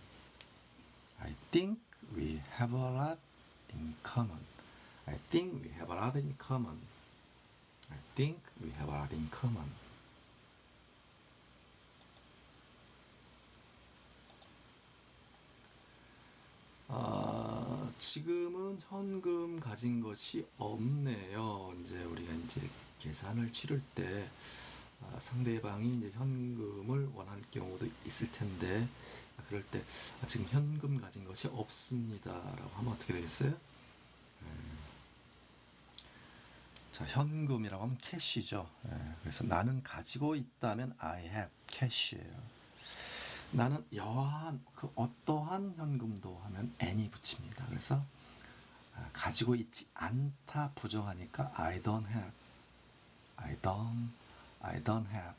I think we have a lot in common. I think we have a lot in common. I think we have a lot in common. 지금은 현금 가진 것이 없네요. 이제 우리가 이제 계산을 치를 때 상대방이 이제 현금을 원할 경우도 있을 텐데, 그럴 때 지금 현금 가진 것이 없습니다라고 하면 어떻게 되겠어요? 자, 현금이라고 하면 캐시죠. 그래서 나는 가지고 있다면 I have cash예요. 나는 여한 그 어떠한 현금도 하면 n이 붙입니다. 그래서 가지고 있지 않다 부정하니까 I don't have, I don't have,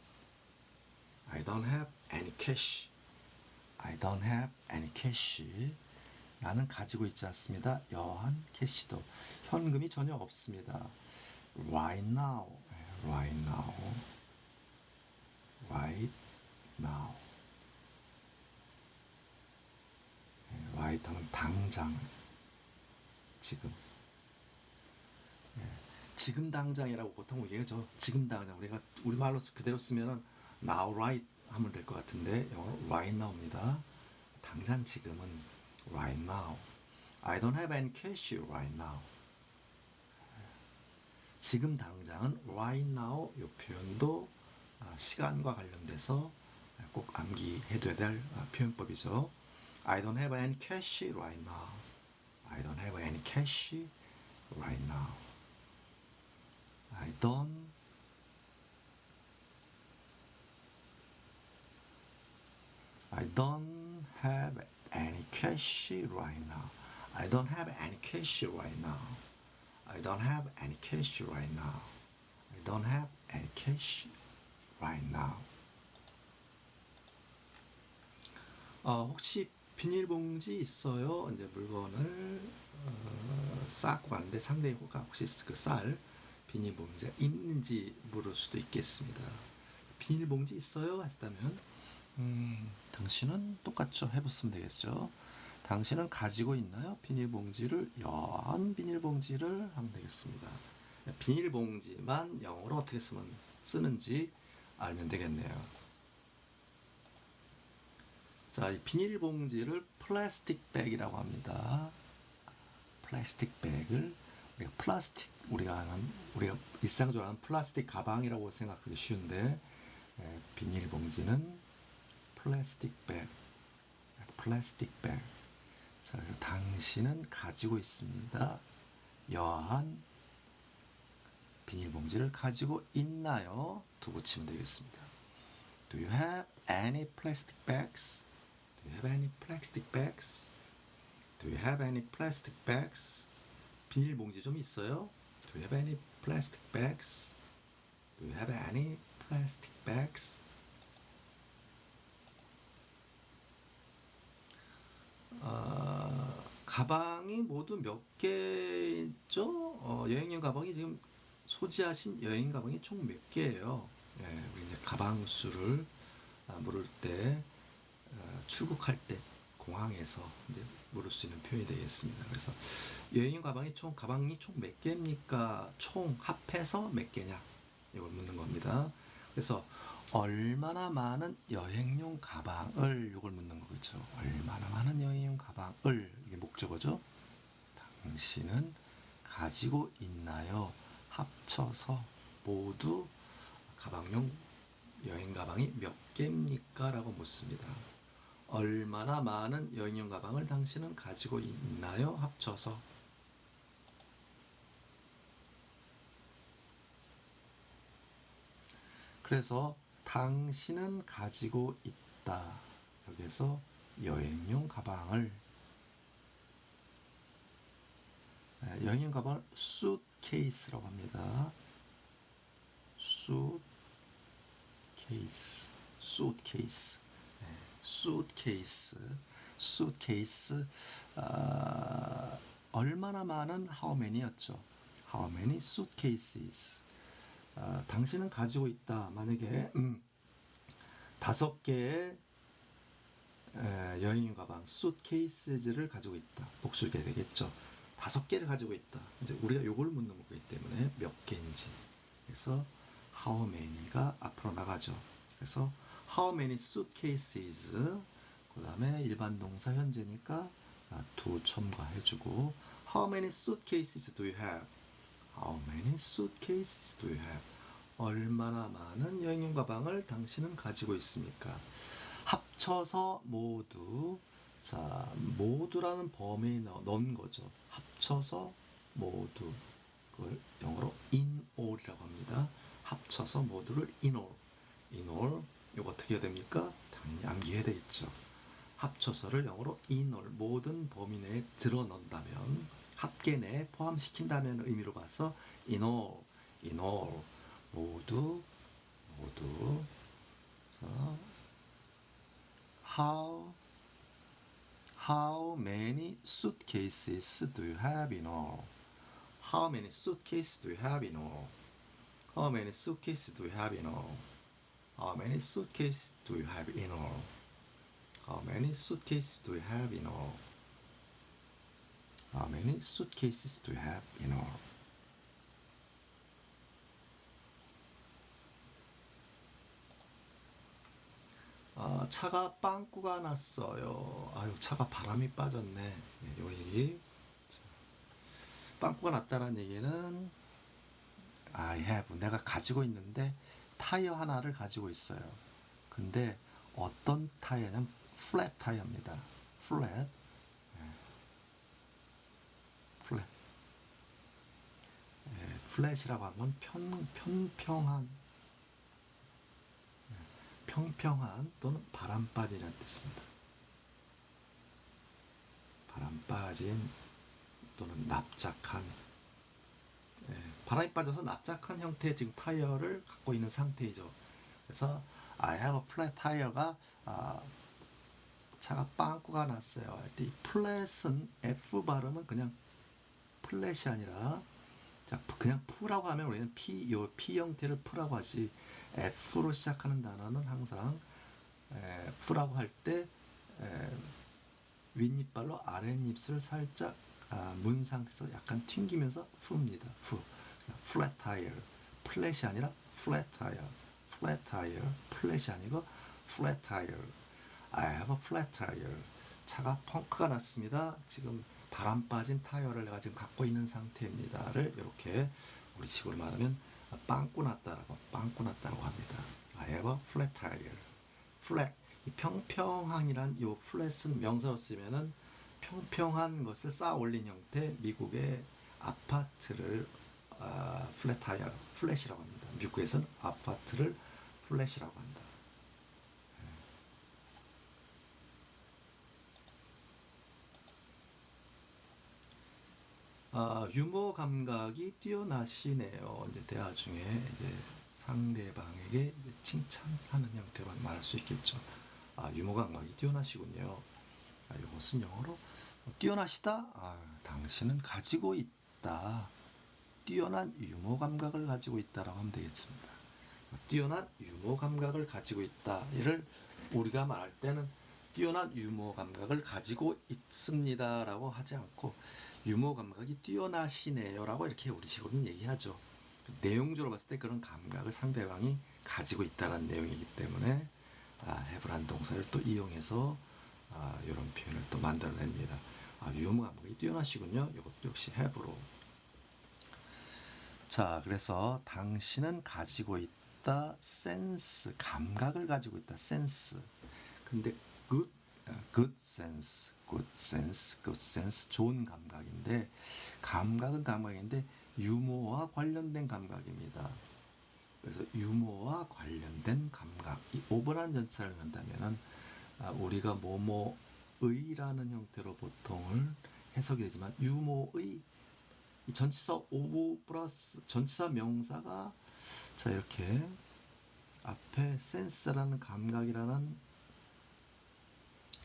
I don't have any cash, I don't have any cash. 나는 가지고 있지 않습니다. 여한 캐시도, 현금이 전혀 없습니다. Right now, right now, right now. right 하면 당장, 지금. 지금 당장이라고 보통 얘기하죠. 지금 당장. 우리가 우리말로 그대로 쓰면은 now right 하면 될 것 같은데 영어로 right now입니다. 당장 지금은 right now. I don't have any cash right now. 지금 당장은 right now 이 표현도 시간과 관련돼서 꼭 암기해둬야 될 표현법이죠. I don't have any cash right now. I don't have any cash right now. I don't have any cash right now. I don't have any cash right now. I don't have any cash right now. I don't have any cash right now. 혹시 비닐봉지 있어요? 이제 물건을 쌓고 가는데 상대가 혹시 그 쌀 비닐봉지가 있는지 물을 수도 있겠습니다. 비닐봉지 있어요? 했다면 당신은 똑같죠. 해봤으면 되겠죠. 당신은 가지고 있나요? 비닐봉지를, 여한 비닐봉지를 하면 되겠습니다. 비닐봉지만 영어로 어떻게 쓰는지 알면 되겠네요. 자, 이 비닐봉지를 플라스틱 백이라고 합니다. 플라스틱 백을 우리가 일상적으로 하는 플라스틱 가방이라고 생각하기 쉬운데, 비닐봉지는 플라스틱 백. 자, 그래서 당신은 가지고 있습니다. 여한 비닐봉지를 가지고 있나요? 두 붙이면 되겠습니다. Do you have any plastic bags? Do you have any plastic bags? Do you have any plastic bags? 비닐봉지 좀 있어요? Do you have any plastic bags? Do you have any plastic bags? 가방이 모두 몇 개죠? 여행용 가방이 지금 소지하신 여행 가방이 총 몇 개예요? 우리 이제 가방 수를 물을 때 출국할 때 공항에서 이제 물을 수 있는 표현이 되겠습니다. 그래서 여행용 가방이 총 몇 개입니까? 총 합해서 몇 개냐? 이걸 묻는 겁니다. 그래서 얼마나 많은 여행용 가방을 이걸 묻는 거겠죠. 얼마나 많은 여행용 가방을 이게 목적어죠. 당신은 가지고 있나요? 합쳐서 모두 가방용 여행 가방이 몇 개입니까? 라고 묻습니다. 얼마나 많은 여행용 가방을 당신은 가지고 있나요? 합쳐서. 그래서 당신은 가지고 있다. 여기서 여행용 가방을 여행용 가방을 suitcase라고 합니다. suitcase, suitcase, suitcase, suitcase. 얼마나 많은 how many였죠. How many suitcases? 당신은 가지고 있다. 만약에 5개의 여행 가방 suitcases를 가지고 있다. 복수가 되겠죠. 5개를 가지고 있다. 이제 우리가 요걸 묻는 거기 때문에 몇 개인지. 그래서 how many가 앞으로 나가죠. 그래서 how many suitcases, 그 다음에 일반 동사 현재니까 do 첨가해주고 how many suitcases do you have? How many suitcases do you have? 얼마나 많은 여행용 가방을 당신은 가지고 있습니까? 합쳐서 모두. 자, 모두라는 범위에 넣은 거죠. 합쳐서 모두. 그걸 영어로 in all이라고 합니다. 합쳐서 모두를 in all. in all. 이거 어떻게 해야 됩니까? 당연히 암기해야 되겠죠. 합쳐서를 영어로 in all. 모든 범위 내에 들어 넣는다면, 합계 내에 포함시킨다면 의미로 봐서 in all. in all. 모두. 자, how many suitcases do you have in all? How many suitcases do you have in all? How many suitcases do you have in all? How many suitcases do you have in all? How many suitcases do you have in all? How many suitcases do you have in all? 차가 빵꾸가 났어요. 아유, 차가 바람이 빠졌네. 네, 요 얘기. 빵꾸가 났다는 얘기는 I have, 내가 가지고 있는데 타이어 하나를 가지고 있어요. 근데 어떤 타이어냐면 플랫 타이어입니다. 플랫. 플랫. 플랫이라고 하면 평평한 또는 바람 빠지는 뜻입니다. 바람 빠진 또는 납작한, 바람이 빠져서 납작한 형태의 지금 타이어를 갖고 있는 상태이죠. 그래서 I have a flat tire가 차가 빵꾸가 났어요 할 때 이 플랫은 F 발음은 그냥 플랫이 아니라, 자, 그냥 F라고 하면 우리는 P 형태를 F라고 하지, F로 시작하는 단어는 항상 F라고 할 때 윗니빨로 아랫입술을 살짝 문 상태에서 약간 튕기면서 F입니다. F. flat tire. 플랫이 아니라 flat tire. flat tire. 플랫이 아니고 flat tire. I have a flat tire. 차가 펑크가 났습니다. 지금 바람 빠진 타이어를 내가 지금 갖고 있는 상태입니다를 이렇게 우리식으로 말하면 빵꾸 났다라고 합니다. I have a flat tire. flat. 이 평평한이란 요 flat은 명사로 쓰면은 평평한 것을 쌓아 올린 형태, 미국의 아파트를 flat tire, flat이라고 합니다. 미국에서는 아파트를 flat이라고 한다. 유머 감각이 뛰어나시네요. 이제 대화 중에 이제 상대방에게 칭찬하는 형태로 말할 수 있겠죠. 유머 감각이 뛰어나시군요. 이것은 영어로 뛰어나시다. 당신은 가지고 있다. 뛰어난 유머 감각을 가지고 있다라고 하면 되겠습니다. 뛰어난 유머 감각을 가지고 있다. 이를 우리가 말할 때는 뛰어난 유머 감각을 가지고 있습니다라고 하지 않고 유머 감각이 뛰어나시네요라고 이렇게 우리식으로는 얘기하죠. 내용적으로 봤을 때 그런 감각을 상대방이 가지고 있다는 내용이기 때문에 have라는 동사를 또 이용해서 이런 표현을 또 만들어냅니다. 유머 감각이 뛰어나시군요. 이것도 역시 have로. 자, 그래서 당신은 가지고 있다 sense, 감각을 가지고 있다 sense. 근데 good sense, good sense, good sense, 좋은 감각인데 감각은 감각인데 유머와 관련된 감각입니다. 그래서 유머와 관련된 감각, 이 오버라는 전치사를 한다면은 우리가 뭐뭐의라는 형태로 보통을 해석이 되지만 유머의 이 전치사 오브 플러스 전치사 명사가 자 이렇게 앞에 센스라는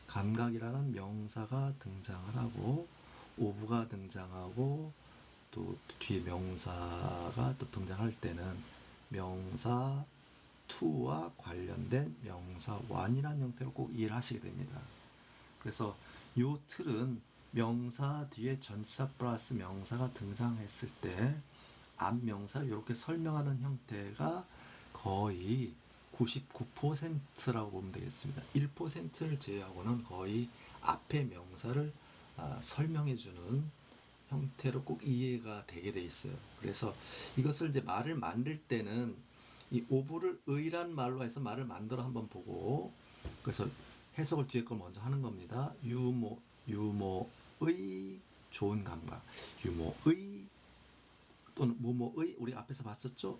감각이라는 명사가 등장을 하고 오브가 등장하고 또 뒤에 명사가 또 등장할 때는 명사 to와 관련된 명사 one이라는 형태로 꼭 이해를 하시게 됩니다. 그래서 요 틀은 명사 뒤에 전치사 플러스 명사가 등장했을 때 앞 명사를 이렇게 설명하는 형태가 거의 99%라고 보면 되겠습니다. 1%를 제외하고는 거의 앞에 명사를 설명해주는 형태로 꼭 이해가 되게 돼 있어요. 그래서 이것을 이제 말을 만들 때는 이 오브를 의란 말로 해서 말을 만들어 한번 보고 그래서 해석을 뒤에 걸 먼저 하는 겁니다. 유머의 좋은 감각, 유머의 또는 뭐뭐의 우리 앞에서 봤었죠.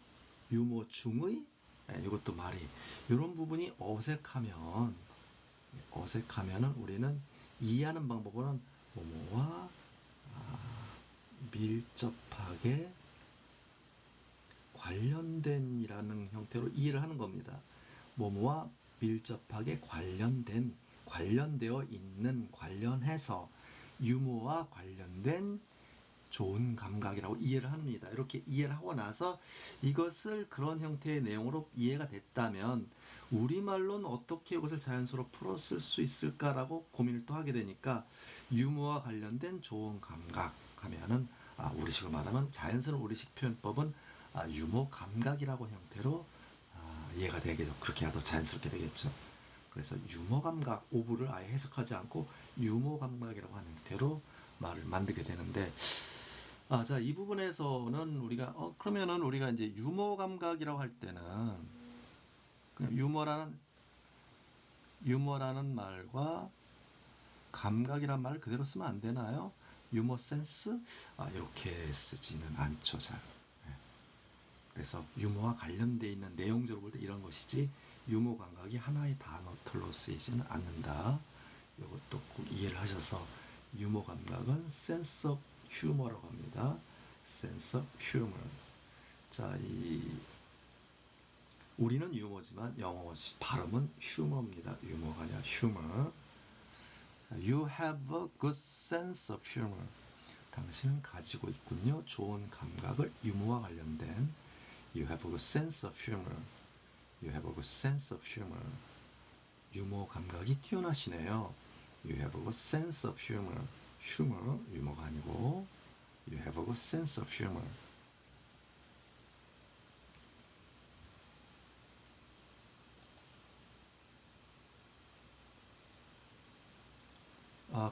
유머 중의 이것도 말이 이런 부분이 어색하면은 우리는 이해하는 방법은 뭐뭐와 밀접하게 관련된이라는 형태로 이해를 하는 겁니다. 뭐뭐와 밀접하게 관련되어 있는, 관련해서 유머와 관련된 좋은 감각이라고 이해를 합니다. 이렇게 이해를 하고 나서 이것을 그런 형태의 내용으로 이해가 됐다면 우리말로는 어떻게 이것을 자연스럽게 풀었을 수 있을까라고 고민을 또 하게 되니까 유머와 관련된 좋은 감각 하면은 우리식으로 말하면 자연스러운 우리식 표현법은 유머 감각이라고 형태로 이해가 되겠죠. 그렇게 해도 자연스럽게 되겠죠. 그래서 유머 감각 오브를 아예 해석하지 않고 유머 감각이라고 하는 형태로 말을 만들게 되는데 자, 이 부분에서는 우리가 그러면은 우리가 이제 유머 감각이라고 할 때는 그냥 유머라는 말과 감각이란 말을 그대로 쓰면 안 되나요? 유머 센스 이렇게 쓰지는 않죠, 잘. 네. 그래서 유머와 관련되어 있는 내용적으로 볼 때 이런 것이지 유머 감각이 하나의 단어틀로 쓰이지는 않는다. 이것도 꼭 이해를 하셔서 유머 감각은 sense of humor라고 합니다. sense of humor. 자, 우리는 유머지만 영어 발음은 휴머입니다. 유머가 아니라 humor. You have a good sense of humor. 당신은 가지고 있군요. 좋은 감각을 유머와 관련된 You have a good sense of humor. You have a good sense of humor. 유머 감각이 뛰어나시네요. You have a good sense of humor. humor, 유머가 아니고 You have a good sense of humor.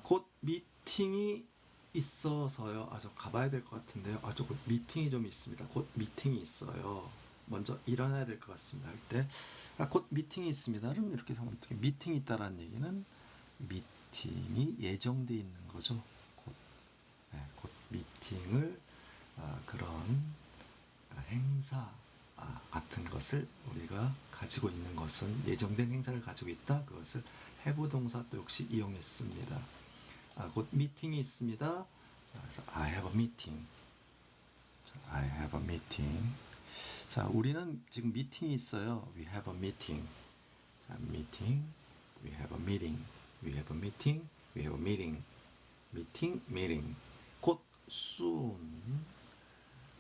곧 미팅이 있어서요. 저 가봐야 될 것 같은데요. 곧 미팅이 좀 있습니다. 곧 미팅이 있어요. 먼저 일어나야 될 것 같습니다. 할 때, 곧 미팅이 있습니다는 이렇게 하면 어떻게 미팅이 있다라는 얘기는 미팅이 예정돼 있는 거죠. 곧 미팅을 그런 행사 같은 것을 우리가 가지고 있는 것은 예정된 행사를 가지고 있다. 그것을 have 동사 또 역시 이용했습니다. 곧 미팅이 있습니다. 그래서 I have a meeting. 자, I have a meeting. 자, 우리는 지금 미팅이 있어요. We have a meeting. 자, meeting. We have a meeting. We have a meeting. We have a meeting. meeting, meeting. 곧 soon.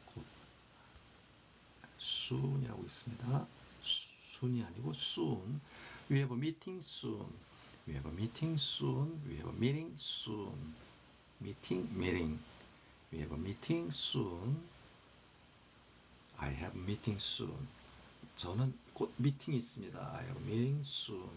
곧 soon이라고 있습니다. soon이 아니고 soon. We have a meeting soon. We have a meeting soon. We have a meeting soon. meeting, meeting. We have a meeting soon. I have a meeting soon. 저는 곧 미팅이 있습니다. I have a meeting soon.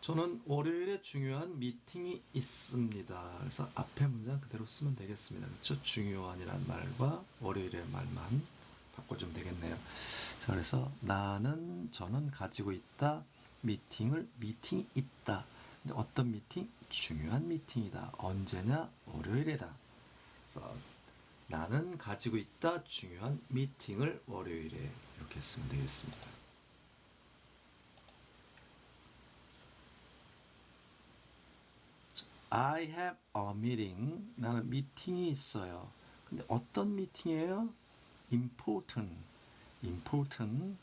저는 월요일에 중요한 미팅이 있습니다. 그래서 앞에 문장 그대로 쓰면 되겠습니다. 그렇죠? 중요한이란 말과 월요일의 말만 바꿔주면 되겠네요. 자, 그래서 저는 가지고 있다. 미팅이 있다. 근데 어떤 미팅? 중요한 미팅이다. 언제냐? 월요일에다. 그래서 나는 가지고 있다. 중요한 미팅을 월요일에 이렇게 쓰면 되겠습니다. I have a meeting. 나는 미팅이 있어요. 근데 어떤 미팅이에요? important, important,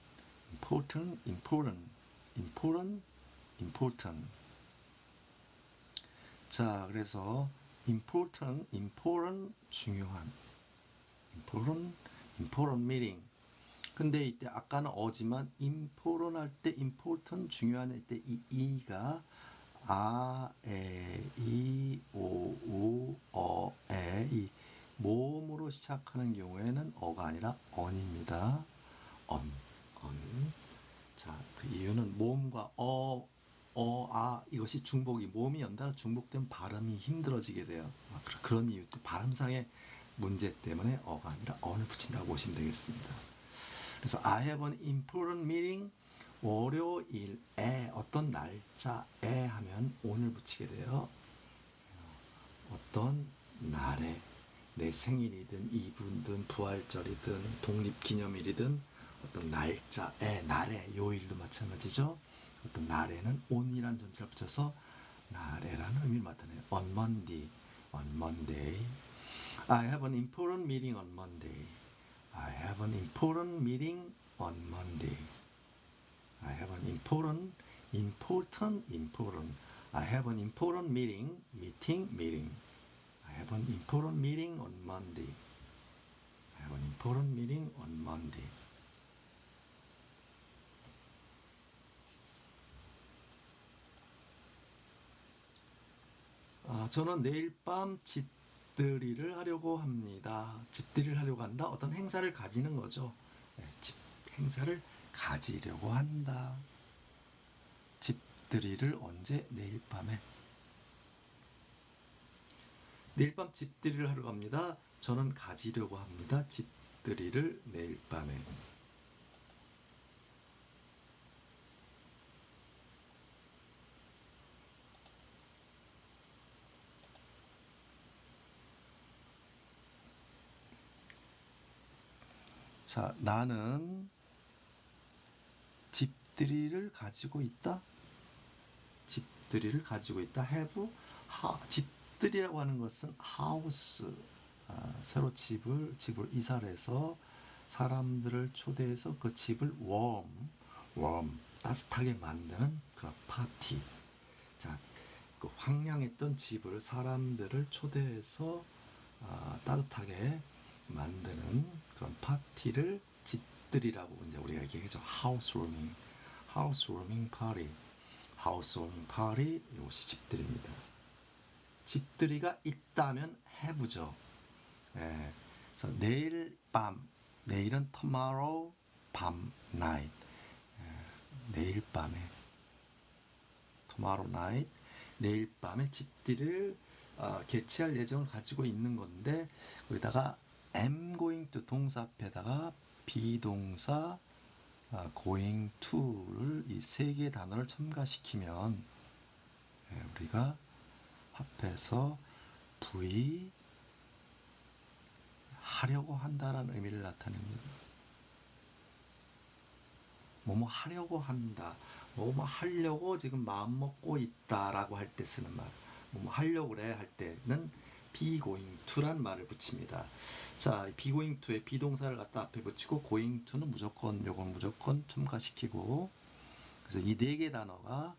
important, important, important, important. 자, 그래서 important, important, 중요한, important, important meeting. 근데 이때 아까는 어지만 important 할 때 important 중요한 할 때 이 이가 아, 에, 이, 오, 우, 어, 에, 이 모음으로 시작하는 경우에는 어가 아니라 언입니다. 언. 자, 그 이유는 모음과 이것이 중복이 모음이 연달아 중복되면 발음이 힘들어지게 돼요. 그런 이유, 또 발음상의 문제 때문에 어가 아니라 언을 붙인다고 보시면 되겠습니다. 그래서 I have an important meeting. 월요일에 어떤 날짜에 하면 오늘 붙이게 돼요. 어떤 날에 내 생일이든 이분든 부활절이든 독립기념일이든 어떤 날에 요일도 마찬가지죠. 어떤 날에는 on이란 전체를 붙여서 날에라는 의미를 나타내요. On Monday, on Monday. I have an important meeting on Monday. I have an important meeting on Monday. I have an important. I have an important meeting. I have an important meeting on Monday. I have an important meeting on Monday. 저는 내일 밤 집들이를 하려고 합니다. 집들이를 하려고 한다. 어떤 행사를 가지는 거죠. 네, 행사를 가지려고 한다. 집들이를 언제? 내일 밤에. 내일 밤 집들이를 하러 갑니다. 저는 가지려고 합니다. 집들이를 내일 밤에. 자, 나는 집들이를 가지고 있다. 집들이를 가지고 있다. have 집들이라고 하는 것은 house 새로 집을 이사를 해서 사람들을 초대해서 그 집을 warm 따뜻하게 만드는 그런 파티. 자, 그 황량했던 집을 사람들을 초대해서 따뜻하게 만드는 그런 파티를 집들이라고 이제 우리가 얘기하죠. housewarming party. 이것이 집들입니다. 집들이가 있다면 have죠. 예, 그래서 내일은 tomorrow night. 내일 밤에 tomorrow night, 내일 밤에 집들이를 개최할 예정을 가지고 있는 건데 거기다가 am going to 동사 앞에다가 비동사 going to를 이 세 개의 단어를 첨가시키면 우리가 합해서 V 하려고 한다라는 의미를 나타냅니다. 뭐뭐 하려고 한다. 뭐뭐 하려고 지금 마음 먹고 있다라고 할 때 쓰는 말. 뭐뭐 하려고 그래 할 때는 be going to란 말을 붙입니다. 자, be going to에 비동사를 갖다 앞에 붙이고 going to는 요건 무조건 첨가시키고 그래서 이 네 개 단어가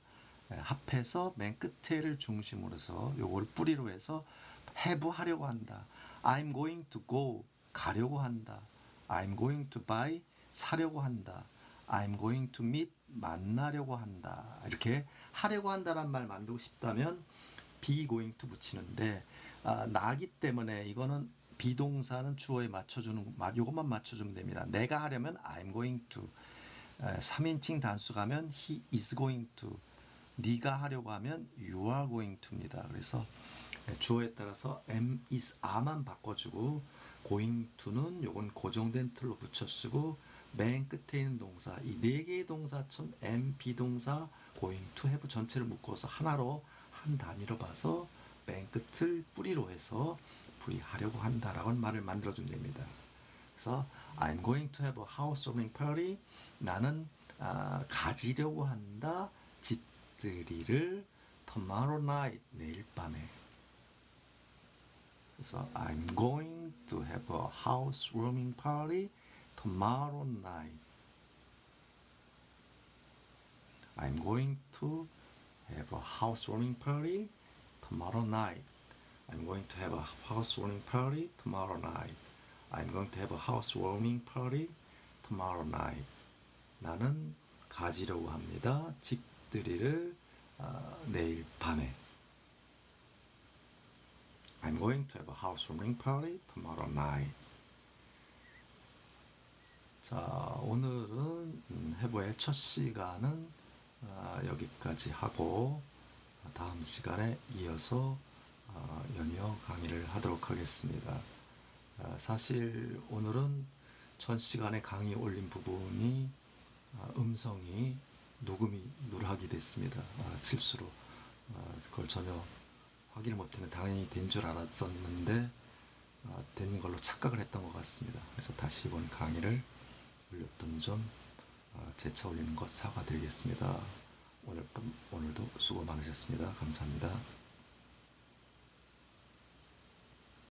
합해서 맨 끝에를 중심으로 해서 요걸 뿌리로 해서 have 하려고 한다. I'm going to go 가려고 한다. I'm going to buy, 사려고 한다. I'm going to meet, 만나려고 한다. 이렇게 하려고 한다란 말 만들고 싶다면 be going to 붙이는데 나기 때문에 이거는 비동사는 주어에 맞춰주는 요것만 맞춰주면 됩니다. 내가 하려면 I'm going to, 3인칭 단수 가면 he is going to, 네가 하려고 하면 you are going to입니다. 그래서 주어에 따라서 am, is, are만 바꿔주고 going to는 요건 고정된 틀로 붙여 쓰고 맨 끝에 있는 동사 이 네 개의 동사처럼 am, 비동사, going to, have 전체를 묶어서 하나로 한 단위로 봐서 맨 끝을 뿌리로 해서 하려고 한다라고 말을 만들어주면 됩니다. 그래서 I'm going to have a housewarming party. 나는 가지려고 한다. 집들이를 tomorrow night, 내일 밤에. 그래서 I'm going to have a housewarming party tomorrow night. I'm going to have a housewarming party tomorrow night. I'm going to have a housewarming party tomorrow night. I'm going to have a housewarming party tomorrow night. 나는 가지려고 합니다. 집들이를 내일 밤에. I'm going to have a housewarming party tomorrow night. 자, 오늘은 해보의 첫 시간은 여기까지 하고 다음 시간에 이어서 연이어 강의를 하도록 하겠습니다. 사실 오늘은 전 시간에 강의 올린 부분이 음성이 녹음이 누락이 됐습니다. 실수로 그걸 전혀 확인을 못하면 당연히 된 줄 알았었는데 된 걸로 착각을 했던 것 같습니다. 그래서 다시 이번 강의를 올렸던 점 재차 올리는 것 사과드리겠습니다. 오늘도 수고 많으셨습니다. 감사합니다.